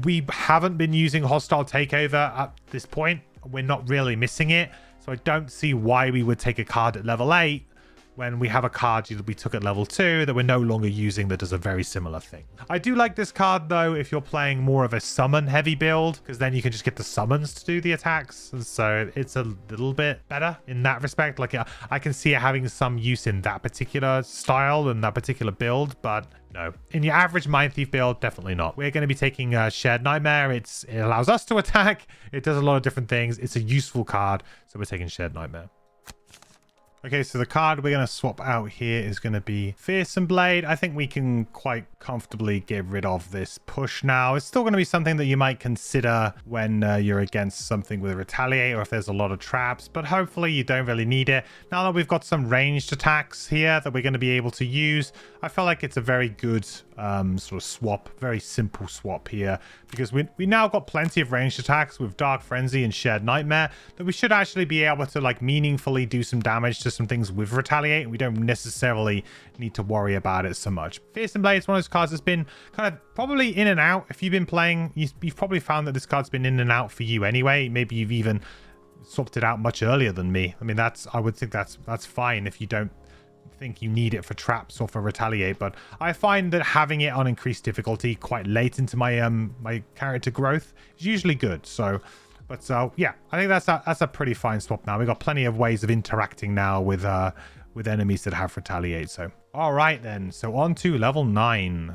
we haven't been using hostile takeover at this point. We're not really missing it, so I don't see why we would take a card at level 8 when we have a card that we took at level 2 that we're no longer using that does a very similar thing. I do like this card though if you're playing more of a summon heavy build, because then you can just get the summons to do the attacks, and so it's a little bit better in that respect. Like I can see it having some use in that particular style and that particular build, but no, in your average Mindthief build, definitely not. We're going to be taking Shared Nightmare. It allows us to attack. It does a lot of different things. It's a useful card, so we're taking Shared Nightmare. Okay, so the card we're going to swap out here is going to be Fearsome Blade. I think we can quite comfortably get rid of this push now. It's still going to be something that you might consider when you're against something with Retaliate or if there's a lot of traps, but hopefully you don't really need it. Now that we've got some ranged attacks here that we're going to be able to use, I feel like it's a very good sort of swap, very simple swap here, because we now got plenty of ranged attacks with Dark Frenzy and Shared Nightmare that we should actually be able to like meaningfully do some damage to some things with Retaliate. We don't necessarily need to worry about it so much. Fearsome Blade is one of those cards that's been kind of probably in and out. If you've been playing, you've probably found that this card's been in and out for you anyway. Maybe you've even swapped it out much earlier than me. I mean, I would think that's fine if you don't think you need it for traps or for Retaliate, but I find that having it on increased difficulty quite late into my my character growth is usually good. So yeah, I think that's a pretty fine swap now. We've got plenty of ways of interacting now with enemies that have Retaliate. So all right then, so on to level 9.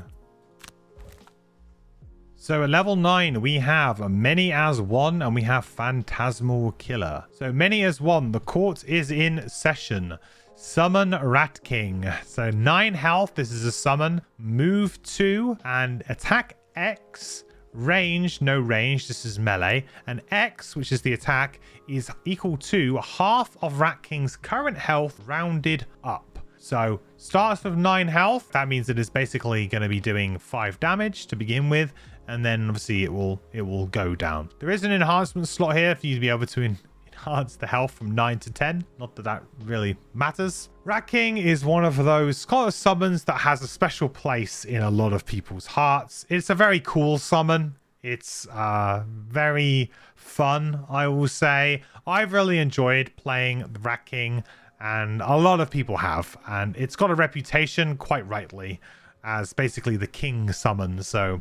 So at level 9, we have Many as One and we have Phantasmal Killer. So Many as One, the court is in session. Summon Rat King. So 9 health, this is a summon. Move 2 and attack X. Range, no range, this is melee. And X, which is the attack, is equal to half of Rat King's current health rounded up. So starts with 9 health. That means it is basically going to be doing 5 damage to begin with. And then obviously it will go down. There is an enhancement slot here for you to be able to enhance the health from 9 to 10. Not that that really matters. Rat King is one of those kind of summons that has a special place in a lot of people's hearts. It's a very cool summon. It's very fun, I will say. I've really enjoyed playing the Rat King, and a lot of people have. And it's got a reputation, quite rightly, as basically the king summon. So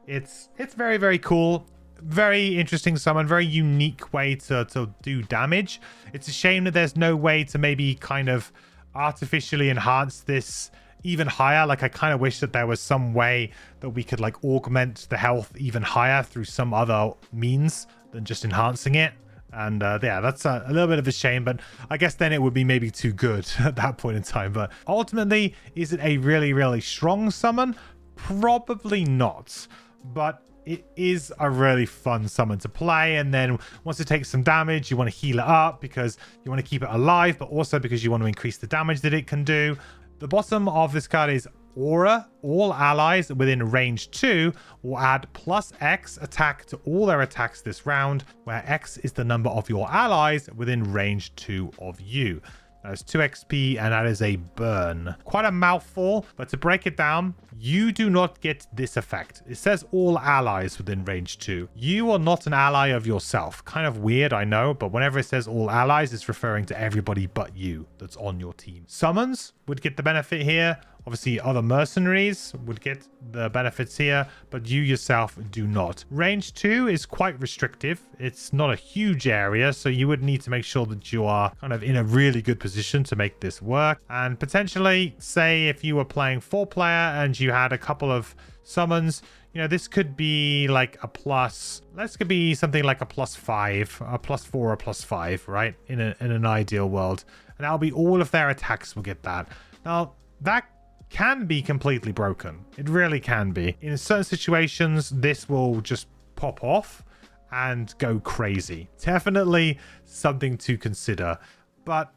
it's very, very cool. Very interesting summon, very unique way to do damage. It's a shame that there's no way to maybe kind of artificially enhance this even higher. Like I kind of wish that there was some way that we could like augment the health even higher through some other means than just enhancing it. And yeah, that's a little bit of a shame, but I guess then it would be maybe too good at that point in time. But ultimately, is it a really, really strong summon? Probably not. But it is a really fun summon to play, and then once it takes some damage, you want to heal it up because you want to keep it alive, but also because you want to increase the damage that it can do. The bottom of this card is Aura. All allies within range 2 will add plus X attack to all their attacks this round, where X is the number of your allies within range 2 of you. That's 2 XP, and that is a burn. Quite a mouthful, but to break it down, you do not get this effect. It says all allies within range 2. You are not an ally of yourself. Kind of weird, I know, but whenever it says all allies, it's referring to everybody but you that's on your team. Summons would get the benefit here. Obviously, other mercenaries would get the benefits here, but you yourself do not. Range 2 is quite restrictive. It's not a huge area, so you would need to make sure that you are kind of in a really good position to make this work. And potentially, say if you were playing 4-player and you had a couple of summons, you know, this could be like a plus, this could be something like a +5, a +4, or +5, right? In an ideal world. And that'll be all of their attacks will get that. Now, that can be completely broken. It really can be. In certain situations, this will just pop off and go crazy. Definitely something to consider. But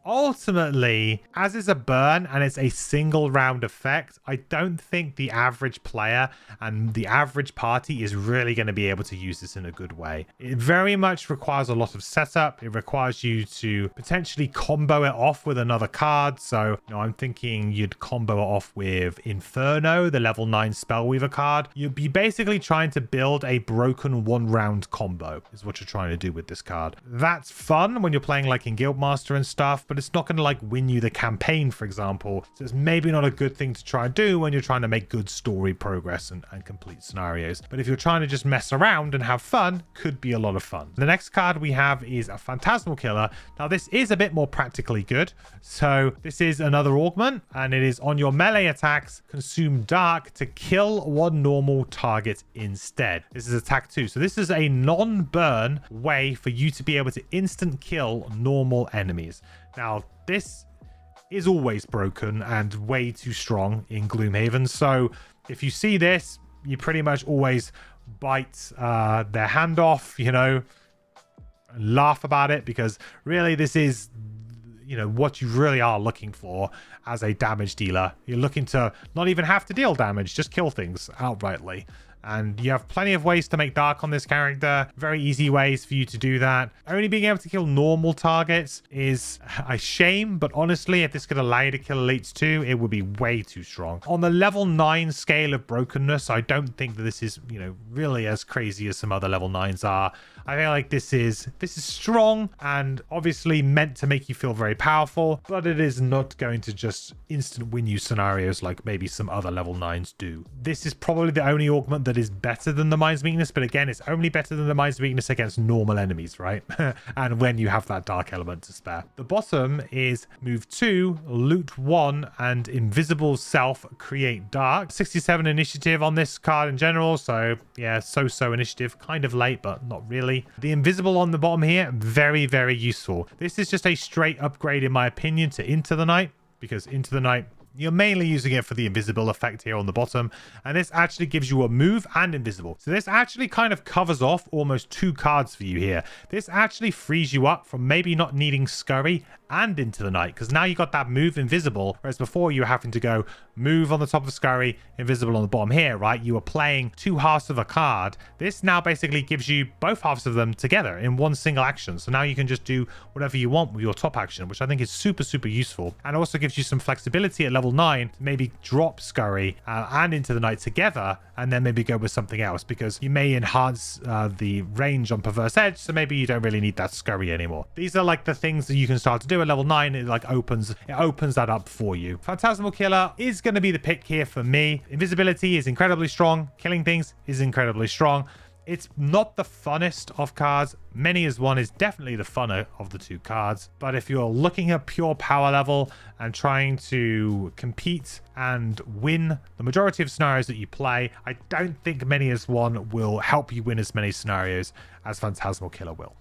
ultimately, as is a burn and it's a single round effect, I don't think the average player and the average party is really going to be able to use this in a good way. It very much requires a lot of setup. It requires you to potentially combo it off with another card. So, you know, I'm thinking you'd combo it off with Inferno, the level 9 Spellweaver card. You'd be basically trying to build a broken 1-round combo is what you're trying to do with this card. That's fun when you're playing like in Guildmaster and stuff, but it's not going to like win you the campaign, for example. So it's maybe not a good thing to try and do when you're trying to make good story progress and complete scenarios. But if you're trying to just mess around and have fun, could be a lot of fun. The next card we have is a Phantasmal Killer. Now this is a bit more practically good. So this is another augment, and it is on your melee attacks, consume dark to kill one normal target instead. This is attack 2. So this is a non-burn way for you to be able to instant kill normal enemies. Now, this is always broken and way too strong in Gloomhaven. So if you see this, you pretty much always bite their hand off, you know, and laugh about it, because really this is, you know, what you really are looking for as a damage dealer. You're looking to not even have to deal damage, just kill things outrightly. And you have plenty of ways to make dark on this character. Very easy ways for you to do that. Only being able to kill normal targets is a shame, but honestly, if this could allow you to kill elites too, it would be way too strong. On the level 9 scale of brokenness, I don't think that this is, you know, really as crazy as some other level 9s are. I feel like this is strong and obviously meant to make you feel very powerful, but it is not going to just instant win you scenarios like maybe some other level 9s do. This is probably the only augment that is better than the Mind's Weakness, but again, it's only better than the Mind's Weakness against normal enemies, right? And when you have that dark element to spare. The bottom is move 2, loot 1, and invisible self create dark. 67 initiative on this card in general, so yeah, so initiative, kind of late, but not really. The invisible on the bottom here, very, very useful. This is just a straight upgrade, in my opinion, to Into the Night, because Into the Night, you're mainly using it for the invisible effect here on the bottom, and this actually gives you a move and invisible. So this actually kind of covers off almost 2 cards for you here. This actually frees you up from maybe not needing Scurry and Into the Night, because now you got that move invisible, whereas before you were having to go move on the top of Scurry, invisible on the bottom here, right? You were playing 2 halves of a card. This now basically gives you both halves of them together in one single action. So now you can just do whatever you want with your top action, which I think is super useful, and also gives you some flexibility at level 9 to maybe drop Scurry and Into the Night together, and then maybe go with something else, because you may enhance the range on Perverse Edge, so maybe you don't really need that Scurry anymore. These are like the things that you can start to do at level 9. It like opens that up for you. Phantasmal Killer is going to be the pick here for me. Invisibility is incredibly strong. Killing things is incredibly strong. It's not the funnest of cards. Many as one is definitely the funner of the 2 cards. But if you're looking at pure power level and trying to compete and win the majority of scenarios that you play, I don't think Many as One will help you win as many scenarios as Phantasmal Killer will.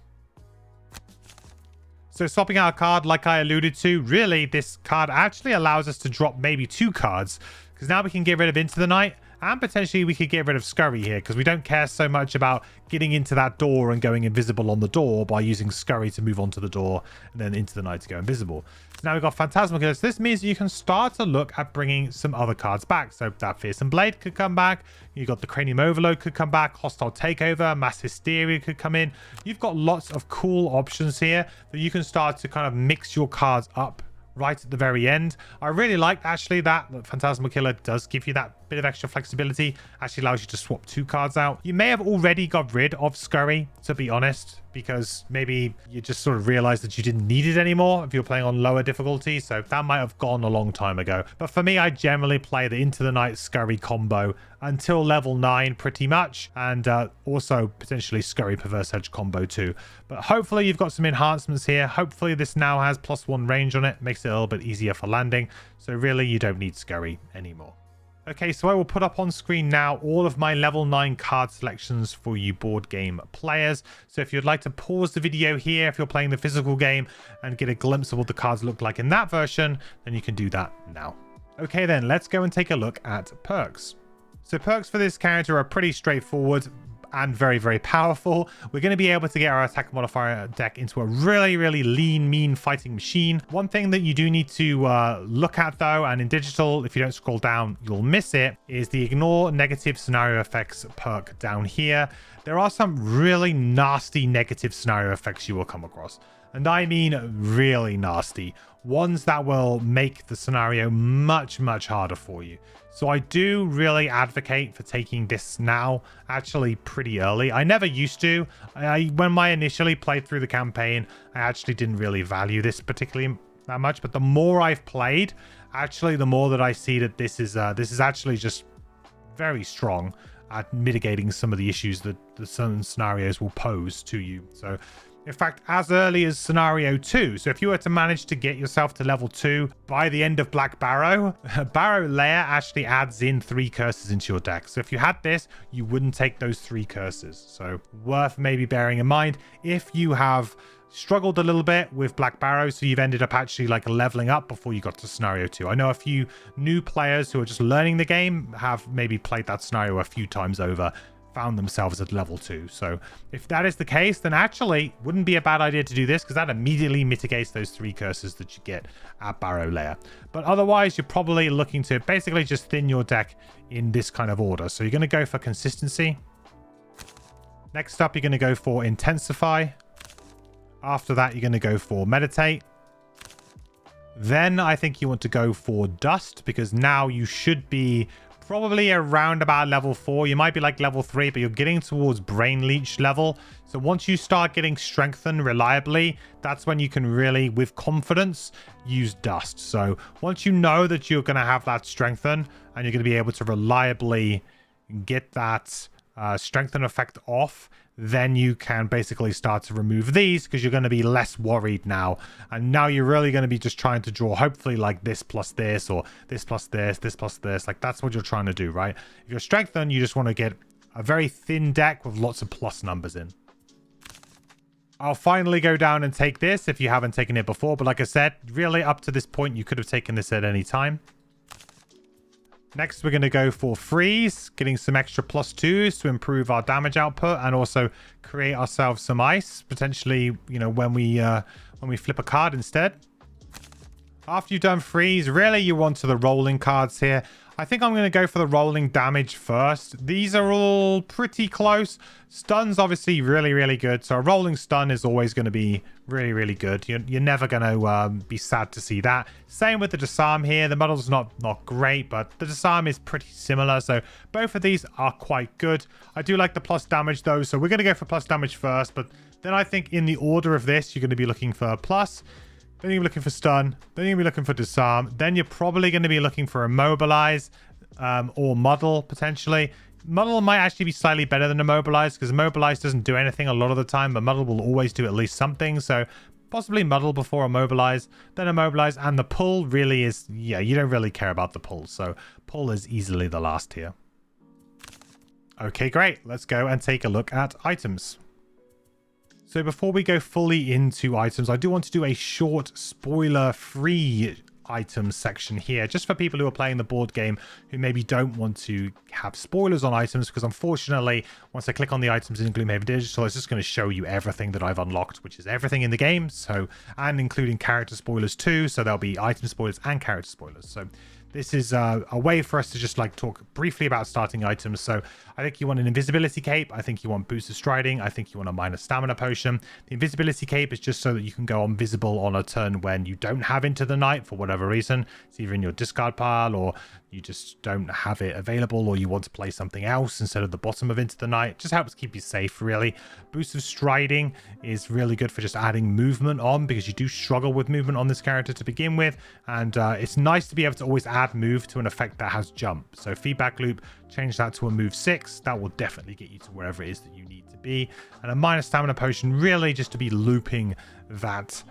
So swapping out a card, like I alluded to, really this card actually allows us to drop maybe 2 cards, because now we can get rid of Into the Night, and potentially we could get rid of Scurry here, because we don't care so much about getting into that door and going invisible on the door by using Scurry to move onto the door and then Into the Night to go invisible. So now we've got Phantasmal Killer. So this means you can start to look at bringing some other cards back. So that Fearsome Blade could come back. You've got the Cranium Overload could come back. Hostile Takeover, Mass Hysteria could come in. You've got lots of cool options here that you can start to kind of mix your cards up right at the very end. I really like actually that Phantasmal Killer does give you that bit of extra flexibility. Actually allows you to swap 2 cards out. You may have already got rid of Scurry, to be honest, because maybe you just sort of realized that you didn't need it anymore if you're playing on lower difficulty. So that might have gone a long time ago. But for me, I generally play the Into the Night Scurry combo until level 9 pretty much, and also potentially Scurry Perverse Edge combo too. But hopefully you've got some enhancements here. Hopefully this now has +1 range on it, makes it a little bit easier for landing. So really you don't need Scurry anymore. Okay, so I will put up on screen now all of my level 9 card selections for you board game players. So if you'd like to pause the video here, if you're playing the physical game, and get a glimpse of what the cards look like in that version, then you can do that now. Okay then, let's go and take a look at perks. So perks for this character are pretty straightforward and very, very powerful. We're going to be able to get our attack modifier deck into a really, really lean, mean fighting machine. One thing that you do need to look at though, and in digital, if you don't scroll down, you'll miss it, is the ignore negative scenario effects perk down here. There are some really nasty negative scenario effects you will come across. And I mean really nasty. Ones that will make the scenario much, much harder for you. So I do really advocate for taking this now, actually pretty early. I never used to. When I initially played through the campaign, I actually didn't really value this particularly that much. But the more I've played, actually, the more that I see that this is actually just very strong at mitigating some of the issues that the certain scenarios will pose to you. So in fact, as early as scenario 2. So if you were to manage to get yourself to level 2 by the end of Black Barrow, Barrow Lair actually adds in 3 curses into your deck. So if you had this, you wouldn't take those 3 curses. So worth maybe bearing in mind if you have struggled a little bit with Black Barrow, so you've ended up actually like leveling up before you got to scenario 2. I know a few new players who are just learning the game have maybe played that scenario a few times over, found themselves at level 2. So if that is the case, then actually wouldn't be a bad idea to do this, because that immediately mitigates those 3 curses that you get at Barrow Lair. But otherwise, you're probably looking to basically just thin your deck in this kind of order. So you're going to go for consistency. Next up, you're going to go for intensify. After that, you're going to go for meditate. Then I think you want to go for dust, because now you should be probably around about level 4. You might be like level 3, but you're getting towards brain leech level. So once you start getting strengthened reliably, that's when you can really, with confidence, use dust. So once you know that you're going to have that strengthen and you're going to be able to reliably get that strengthen effect off, then you can basically start to remove these, because you're going to be less worried now. And now you're really going to be just trying to draw hopefully like this plus this, or this plus this, this plus this. Like that's what you're trying to do, right? If you're strengthened, you just want to get a very thin deck with lots of plus numbers in. I'll finally go down and take this if you haven't taken it before. But like I said, really up to this point, you could have taken this at any time. Next, we're going to go for freeze, getting some extra +2s to improve our damage output and also create ourselves some ice, potentially, you know, when we flip a card instead. After you've done freeze, really you want to the rolling cards here. I think I'm going to go for the rolling damage first. These are all pretty close. Stun's obviously really, really good. So a rolling stun is always going to be really, really good. You're never going to be sad to see that. Same with the disarm here. The model's not great, but the disarm is pretty similar. So both of these are quite good. I do like the plus damage though. So we're going to go for plus damage first. But then I think in the order of this, you're going to be looking for plus. Then you're looking for stun. Then you're going to be looking for disarm. Then you're probably going to be looking for immobilize or muddle, potentially. Muddle might actually be slightly better than immobilize, because immobilize doesn't do anything a lot of the time, but muddle will always do at least something. So possibly muddle before immobilize, then immobilize. And the pull really is, yeah, you don't really care about the pull. So pull is easily the last here. Okay, great. Let's go and take a look at items. So before we go fully into items, I do want to do a short spoiler-free items section here, just for people who are playing the board game who maybe don't want to have spoilers on items, because unfortunately, once I click on the items in Gloomhaven Digital, it's just going to show you everything that I've unlocked, which is everything in the game, so, and including character spoilers too, so there'll be item spoilers and character spoilers. So this is a way for us to just like talk briefly about starting items. So I think you want an invisibility cape. I think you want boost of striding. I think you want a minor stamina potion. The invisibility cape is just so that you can go invisible on a turn when you don't have Into the Night for whatever reason. It's either in your discard pile or you just don't have it available, or you want to play something else instead of the bottom of Into the Night. It just helps keep you safe, really. Boost of striding is really good for just adding movement on, because you do struggle with movement on this character to begin with, and it's nice to be able to always add move to an effect that has jump. So feedback loop, change that to a move 6. That will definitely get you to wherever it is that you need to be. And a minor stamina potion, really just to be looping that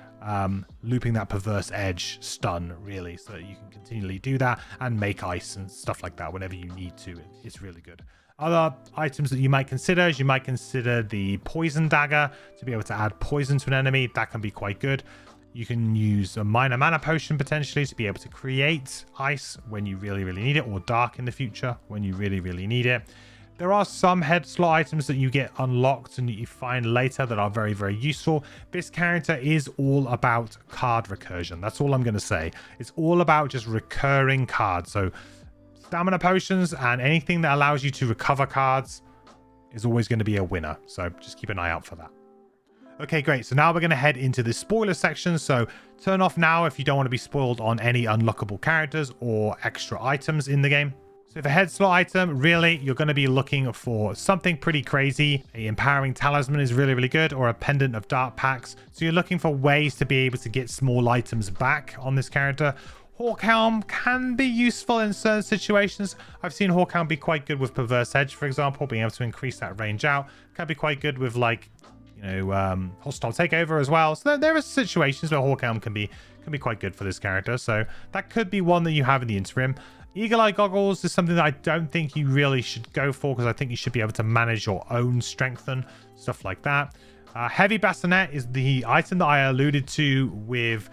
perverse edge stun, really, so that you can continually do that and make ice and stuff like that whenever you need to. It's really good. Other items that you might consider is you might consider the poison dagger to be able to add poison to an enemy. That can be quite good. You can use a minor mana potion potentially to be able to create ice when you really need it, or dark in the future when you really need it. There are some head slot items that you get unlocked and that you find later that are very useful. This character is all about card recursion. That's all I'm going to say. It's all about just recurring cards. So stamina potions and anything that allows you to recover cards is always going to be a winner. So just keep an eye out for that. Okay, great. So now we're going to head into the spoiler section. So turn off now if you don't want to be spoiled on any unlockable characters or extra items in the game. So for head slot item, really, you're going to be looking for something pretty crazy. A empowering talisman is really good, or a pendant of dark packs. So you're looking for ways to be able to get small items back on this character. Hawk Helm can be useful in certain situations. I've seen Hawk Helm be quite good with Perverse Edge, for example, being able to increase that range out. Can be quite good with, like, you know, Hostile Takeover as well. So there are situations where Hawk Helm can be quite good for this character. So that could be one that you have in the interim. Eagle Eye Goggles is something that I don't think you really should go for, because I think you should be able to manage your own strengthen, stuff like that. Heavy Bassinet is the item that I alluded to with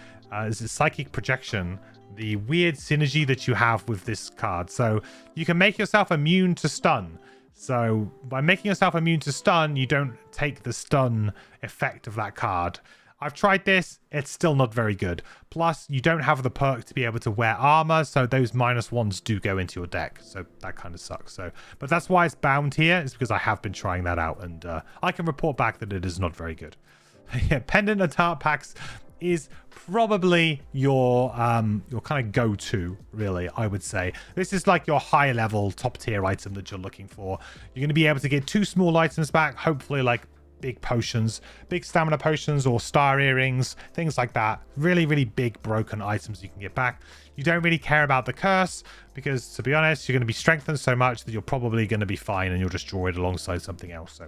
is it Psychic Projection, the weird synergy that you have with this card. So you can make yourself immune to stun. So by making yourself immune to stun, you don't take the stun effect of that card. I've tried this, it's still not very good. Plus, you don't have the perk to be able to wear armor, so those -1s do go into your deck. So that kind of sucks. So, but that's why it's bound here, is because I have been trying that out, and I can report back that it is not very good. Yeah, Pendant of Dark Packs is probably your kind of go-to, really, I would say. This is like your high-level, top-tier item that you're looking for. You're going to be able to get 2 small items back, hopefully like big potions, big stamina potions, or star earrings, things like that. Really big broken items you can get back. You don't really care about the curse, because to be honest, you're going to be strengthened so much that you're probably going to be fine, and you'll just draw it alongside something else. So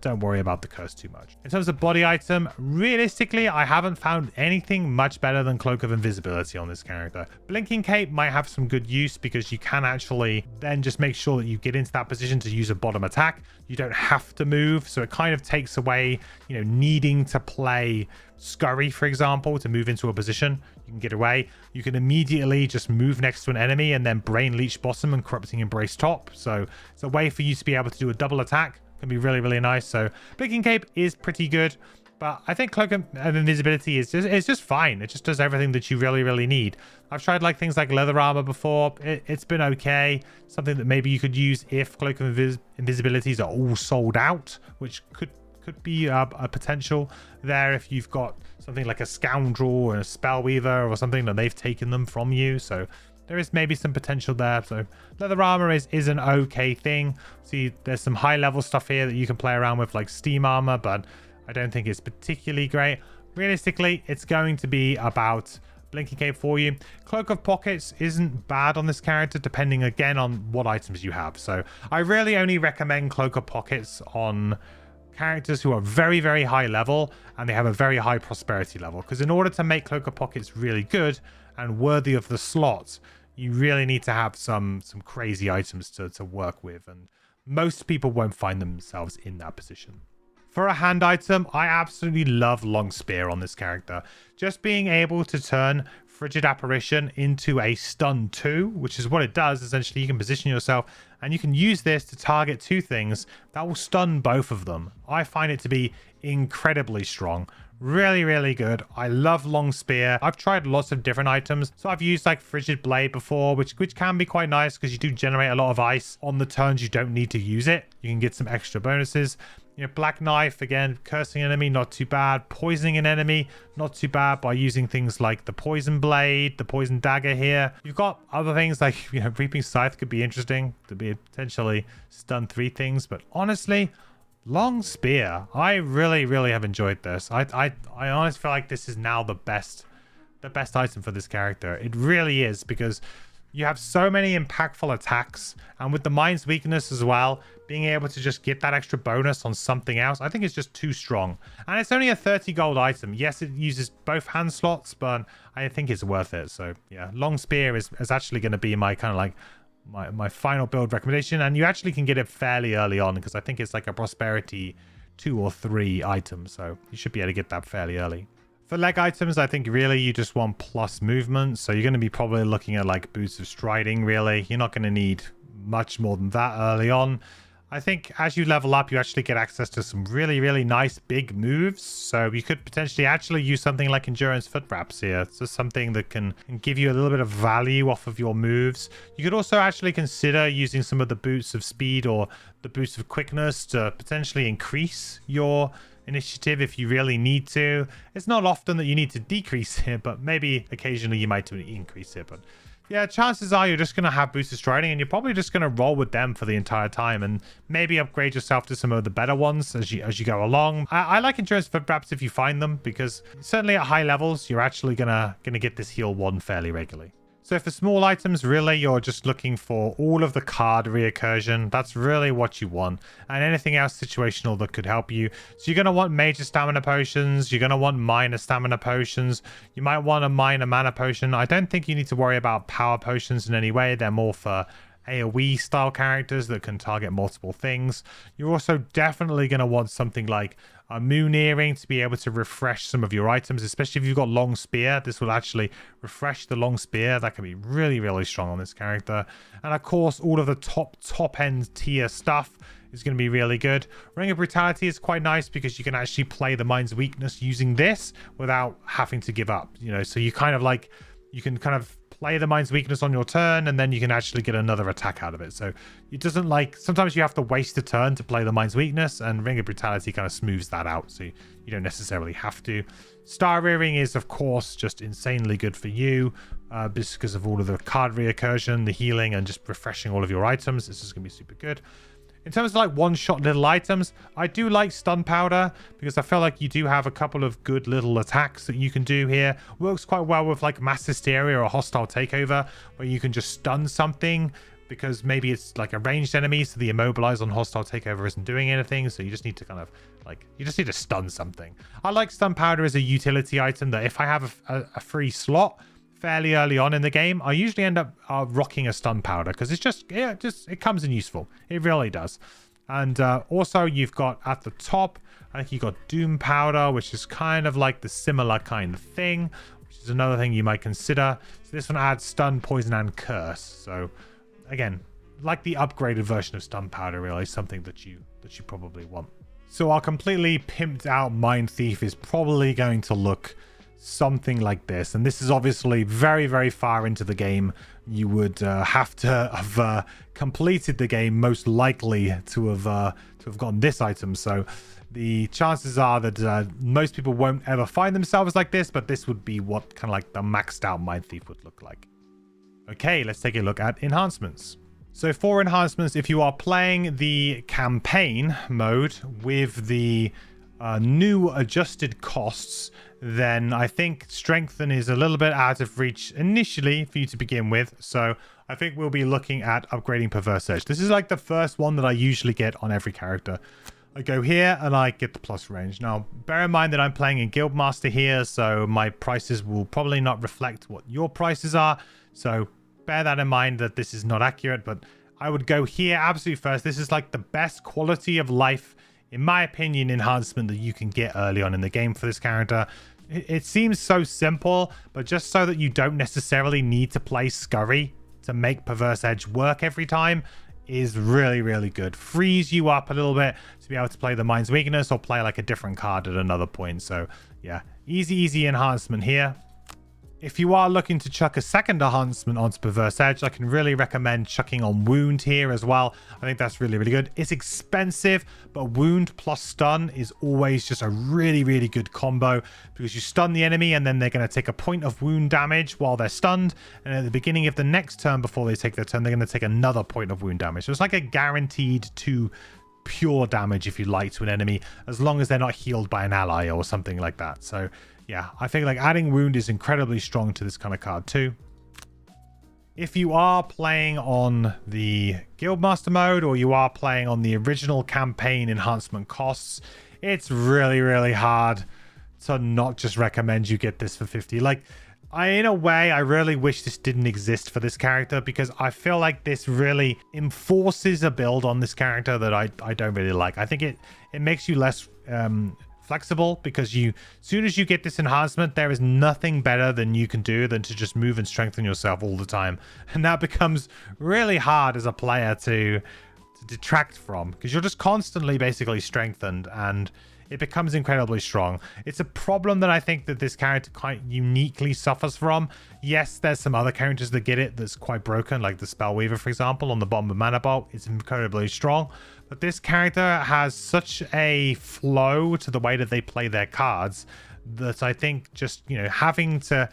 don't worry about the curse too much. In terms of body item, realistically, I haven't found anything much better than Cloak of Invisibility on this character. Blinking Cape might have some good use, because you can actually then just make sure that you get into that position to use a bottom attack. You don't have to move, so it kind of takes away, you know, needing to play Scurry, for example, to move into a position. You can get away. You can immediately just move next to an enemy and then Brain Leech bottom and Corrupting Embrace top. So it's a way for you to be able to do a double attack. Can be really nice. So Blinking Cape is pretty good, but I think Cloak of Invisibility is just fine. It just does everything that you really need. I've tried like things like leather armor before. It's been okay. Something that maybe you could use if Cloak of Invisibilities are all sold out, which could be a potential there if you've got something like a Scoundrel or a Spellweaver or something, and they've taken them from you. So there is maybe some potential there. So leather armor is an okay thing. See, there's some high level stuff here that you can play around with, like steam armor, but I don't think it's particularly great. Realistically, it's going to be about Blinking Cape for you. Cloak of Pockets isn't bad on this character, depending again on what items you have. So I really only recommend Cloak of Pockets on characters who are very high level and they have a very high prosperity level, because in order to make Cloak of Pockets really good and worthy of the slot, you really need to have some crazy items to work with, and most people won't find themselves in that position. For a hand item, I absolutely love Long Spear on this character. Just being able to turn Frigid Apparition into a stun 2, which is what it does. Essentially, you can position yourself and you can use this to target 2 things that will stun both of them. I find it to be incredibly strong. Really, really good. I love long spear. I've tried lots of different items. So I've used like frigid blade before, which can be quite nice because you do generate a lot of ice on the turns you don't need to use it. You can get some extra bonuses. You know, black knife, again, cursing an enemy, not too bad. Poisoning an enemy, not too bad by using things like the poison blade, the poison dagger here. You've got other things like, you know, reaping scythe could be interesting to be potentially stun 3 things. But honestly, long spear, I really, really have enjoyed this. I honestly feel like this is now the best item for this character. It really is, because you have so many impactful attacks, and with the mind's weakness as well, being able to just get that extra bonus on something else, I think it's just too strong. And it's only a 30 gold item. Yes, it uses both hand slots, but I think it's worth it. So yeah, long spear is actually going to be my kind of like my final build recommendation, and you actually can get it fairly early on because I think it's like a prosperity 2 or 3 item, so you should be able to get that fairly early. For leg items, I think really you just want plus movement, so you're going to be probably looking at like boots of striding. Really, you're not going to need much more than that early on. I think as you level up, you actually get access to some really, really nice big moves. So you could potentially actually use something like endurance foot wraps here. It's just something that can give you a little bit of value off of your moves. You could also actually consider using some of the boots of speed or the boots of quickness to potentially increase your initiative if you really need to. It's not often that you need to decrease it, but maybe occasionally you might increase it. But yeah, chances are you're just going to have boosted striding, and you're probably just going to roll with them for the entire time and maybe upgrade yourself to some of the better ones as you go along. I like endurance foot wraps if you find them, because certainly at high levels, you're actually gonna get this heal 1 fairly regularly. So for small items, really, you're just looking for all of the card recursion. That's really what you want. And anything else situational that could help you. So you're going to want major stamina potions. You're going to want minor stamina potions. You might want a minor mana potion. I don't think you need to worry about power potions in any way. They're more for AoE style characters that can target multiple things. You're also definitely going to want something like a moon earring to be able to refresh some of your items, especially if you've got long spear. This will actually refresh the long spear. That can be really, really strong on this character. And of course, all of the top end tier stuff is going to be really good. Ring of Brutality is quite nice because you can actually play the mind's weakness using this without having to give up, you know. So you kind of like, you can kind of play the mind's weakness on your turn, and then you can actually get another attack out of it. So it doesn't like, sometimes you have to waste a turn to play the mind's weakness, and Ring of Brutality kind of smooths that out, so you don't necessarily have to. Star Rearing is of course just insanely good for you, just because of all of the card recursion, the healing, and just refreshing all of your items. This is going to be super good. In terms of like one-shot little items, I do like stun powder because I feel like you do have a couple of good little attacks that you can do here. Works quite well with like mass hysteria or hostile takeover, where you can just stun something because maybe it's like a ranged enemy, so the immobilize on hostile takeover isn't doing anything, so you just need to kind of like, you just need to stun something. I like stun powder as a utility item that if I have a free slot fairly early on in the game, I usually end up rocking a stun powder because it's just, yeah, it comes in useful. It really does. And also you've got at the top, I think you've got doom powder, which is kind of like the similar kind of thing, which is another thing you might consider. So this one adds stun, poison, and curse. So again, like the upgraded version of stun powder, really something that you probably want. So our completely pimped out Mindthief is probably going to look something like this, and this is obviously very, very far into the game. You would have to have completed the game most likely to have gotten this item, so the chances are that most people won't ever find themselves like this, but this would be what kind of like the maxed out Mindthief would look like. Okay, let's take a look at enhancements. So for enhancements, if you are playing the campaign mode with the new adjusted costs, then I think strengthen is a little bit out of reach initially for you to begin with. So I think we'll be looking at upgrading Perverse Edge. This is like the first one that I usually get on every character. I go here and I get the plus range. Now, bear in mind that I'm playing in Guildmaster here, so my prices will probably not reflect what your prices are. So bear that in mind that this is not accurate, but I would go here absolutely first. This is like the best quality of life, in my opinion, enhancement that you can get early on in the game for this character. It seems so simple, but just so that you don't necessarily need to play Scurry to make Perverse Edge work every time, is really, really good. Frees you up a little bit to be able to play the Mind's Weakness or play like a different card at another point. So yeah, easy enhancement here. If you are looking to chuck a second enhancement onto Perverse Edge, I can really recommend chucking on Wound here as well. I think that's really, really good. It's expensive, but Wound plus Stun is always just a really, really good combo because you stun the enemy and then they're going to take a point of wound damage while they're stunned. And at the beginning of the next turn before they take their turn, they're going to take another point of wound damage. So it's like a guaranteed 2 pure damage, if you like, to an enemy, as long as they're not healed by an ally or something like that. So yeah, I think like adding Wound is incredibly strong to this kind of card too. If you are playing on the Guildmaster mode or you are playing on the original campaign enhancement costs, it's really, really hard to not just recommend you get this for 50. Like, in a way, I really wish this didn't exist for this character because I feel like this really enforces a build on this character that I don't really like. I think it makes you less flexible because as soon as you get this enhancement, there is nothing better than you can do than to just move and strengthen yourself all the time, and that becomes really hard as a player to detract from because you're just constantly basically strengthened and it becomes incredibly strong. It's a problem that I think that this character quite uniquely suffers from. Yes, there's some other characters that get it that's quite broken, like the Spellweaver, for example, on the bottom of Mana Bolt. It's incredibly strong. But this character has such a flow to the way that they play their cards that I think just, having to...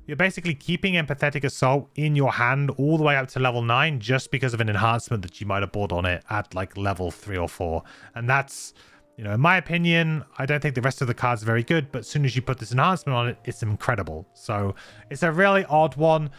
You're basically keeping Empathetic Assault in your hand all the way up to level 9 just because of an enhancement that you might have bought on it at like level 3 or 4. And that's... in my opinion, I don't think the rest of the cards are very good, but as soon as you put this enhancement on it, it's incredible. So it's a really odd one,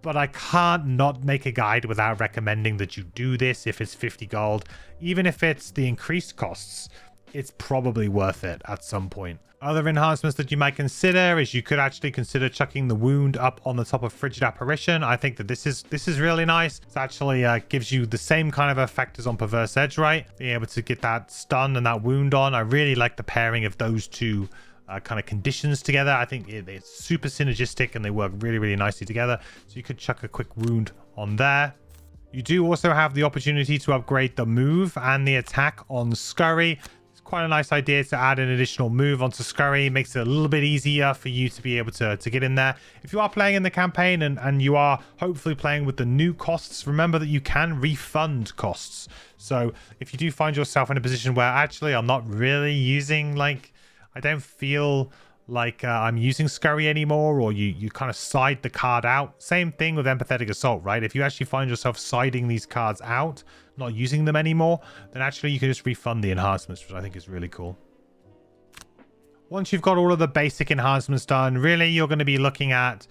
but I can't not make a guide without recommending that you do this if it's 50 gold. Even if it's the increased costs, it's probably worth it at some point. Other enhancements that you might consider is you could actually consider chucking the Wound up on the top of Frigid Apparition. I think that this is really nice. It actually gives you the same kind of effect as on Perverse Edge, right? Being able to get that stun and that wound on. I really like the pairing of those two kind of conditions together. I think it's super synergistic and they work really, really nicely together. So you could chuck a quick Wound on there. You do also have the opportunity to upgrade the move and the attack on Scurry. Quite a nice idea to add an additional move onto Scurry. Makes it a little bit easier for you to be able to get in there. If you are playing in the campaign and you are hopefully playing with the new costs, remember that you can refund costs. So if you do find yourself in a position where actually I'm not really using, like, I don't feel like I'm using Scurry anymore, or you kind of side the card out. Same thing with Empathetic Assault, right? If you actually find yourself siding these cards out, not using them anymore, then actually you can just refund the enhancements, which I think is really cool. Once you've got all of the basic enhancements done, really you're going to be looking at,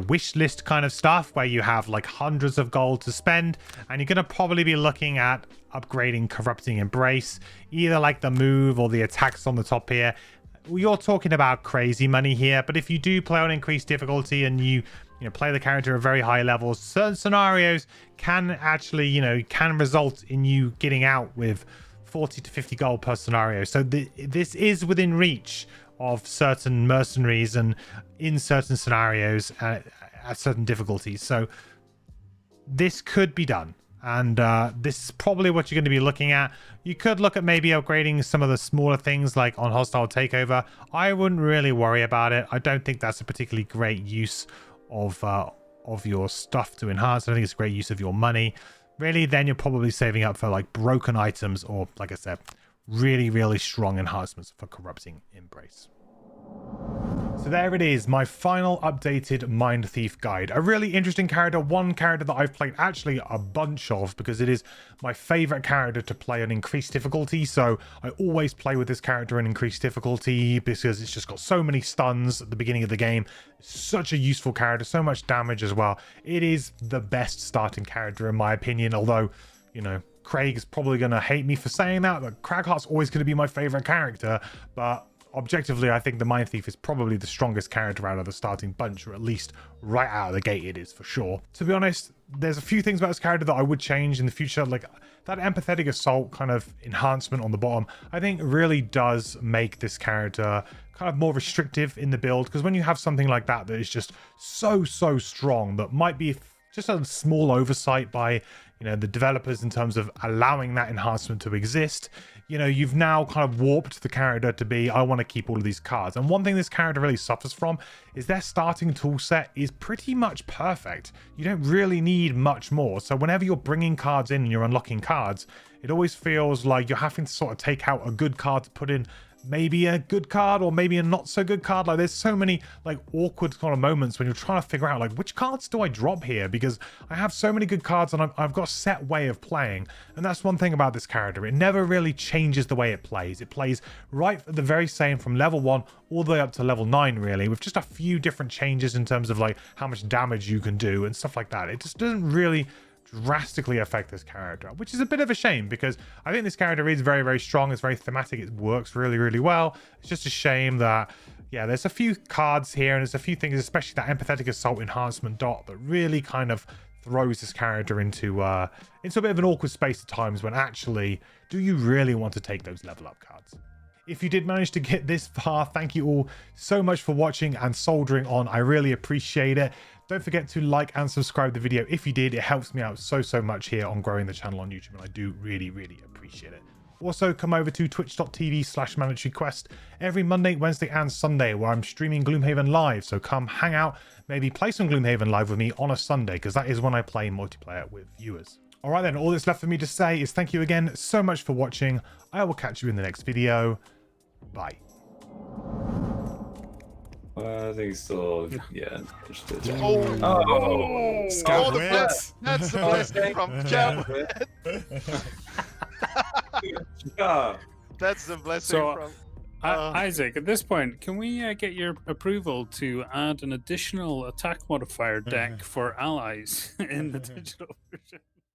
wish list kind of stuff where you have like hundreds of gold to spend, and you're going to probably be looking at upgrading Corrupting Embrace, either like the move or the attacks on the top here. You're talking about crazy money here, but if you do play on increased difficulty and you play the character at very high levels, certain scenarios can actually, can result in you getting out with 40 to 50 gold per scenario. So this is within reach of certain mercenaries and in certain scenarios at certain difficulties. So this could be done. And this is probably what you're going to be looking at. You could look at maybe upgrading some of the smaller things like on Hostile Takeover. I wouldn't really worry about it. I don't think that's a particularly great use of your stuff to enhance. I think it's a great use of your money. Really, then you're probably saving up for like broken items or, like I said, really, really strong enhancements for Corrupting Embrace. So there it is, my final updated Mindthief guide. A really interesting character, one character that I've played actually a bunch of because it is my favorite character to play on increased difficulty. So I always play with this character in increased difficulty because it's just got so many stuns at the beginning of the game. Such a useful character, so much damage as well. It is the best starting character in my opinion, although, Craig's probably going to hate me for saying that, but Cragheart's always going to be my favorite character, but objectively, I think the Mindthief is probably the strongest character out of the starting bunch, or at least right out of the gate it is for sure. To be honest, there's a few things about this character that I would change in the future, like that Empathetic Assault kind of enhancement on the bottom, I think really does make this character kind of more restrictive in the build, because when you have something like that that is just so strong, that might be just a small oversight by you know, the developers in terms of allowing that enhancement to exist, you know, you've now kind of warped the character to be, I want to keep all of these cards. And one thing this character really suffers from is their starting tool set is pretty much perfect. You don't really need much more. So whenever you're bringing cards in and you're unlocking cards, it always feels like you're having to sort of take out a good card to put in maybe a good card or maybe a not so good card. Like there's so many like awkward kind of moments when you're trying to figure out like which cards do I drop here, because I have so many good cards and I've got a set way of playing. And that's one thing about this character, it never really changes the way it plays. It plays right the very same from level 1 all the way up to level 9 really, with just a few different changes in terms of like how much damage you can do and stuff like that. It just doesn't really drastically affect this character, which is a bit of a shame, because I think this character is very, very strong. It's very thematic. It works really, really well. It's just a shame that, yeah, there's a few cards here and there's a few things, especially that empathetic assault enhancement dot, that really kind of throws this character into a bit of an awkward space at times when actually, do you really want to take those level up cards? If you did manage to get this far, thank you all so much for watching and soldering on. I really appreciate it. Don't forget to like and subscribe the video if you did. It helps me out so much here on growing the channel on YouTube, and I do really appreciate it. Also, come over to twitch.tv/mandatoryquest every Monday, Wednesday and Sunday, where I'm streaming Gloomhaven live. So come hang out, maybe play some Gloomhaven live with me on a Sunday, because that is when I play multiplayer with viewers. All right then, all that's left for me to say is thank you again so much for watching. I will catch you in the next video. Bye. I think still, yeah. Oh, Scout that's the blessing from Jam. Yeah. That's the blessing from. Isaac, at this point, can we get your approval to add an additional attack modifier deck for allies in the digital version?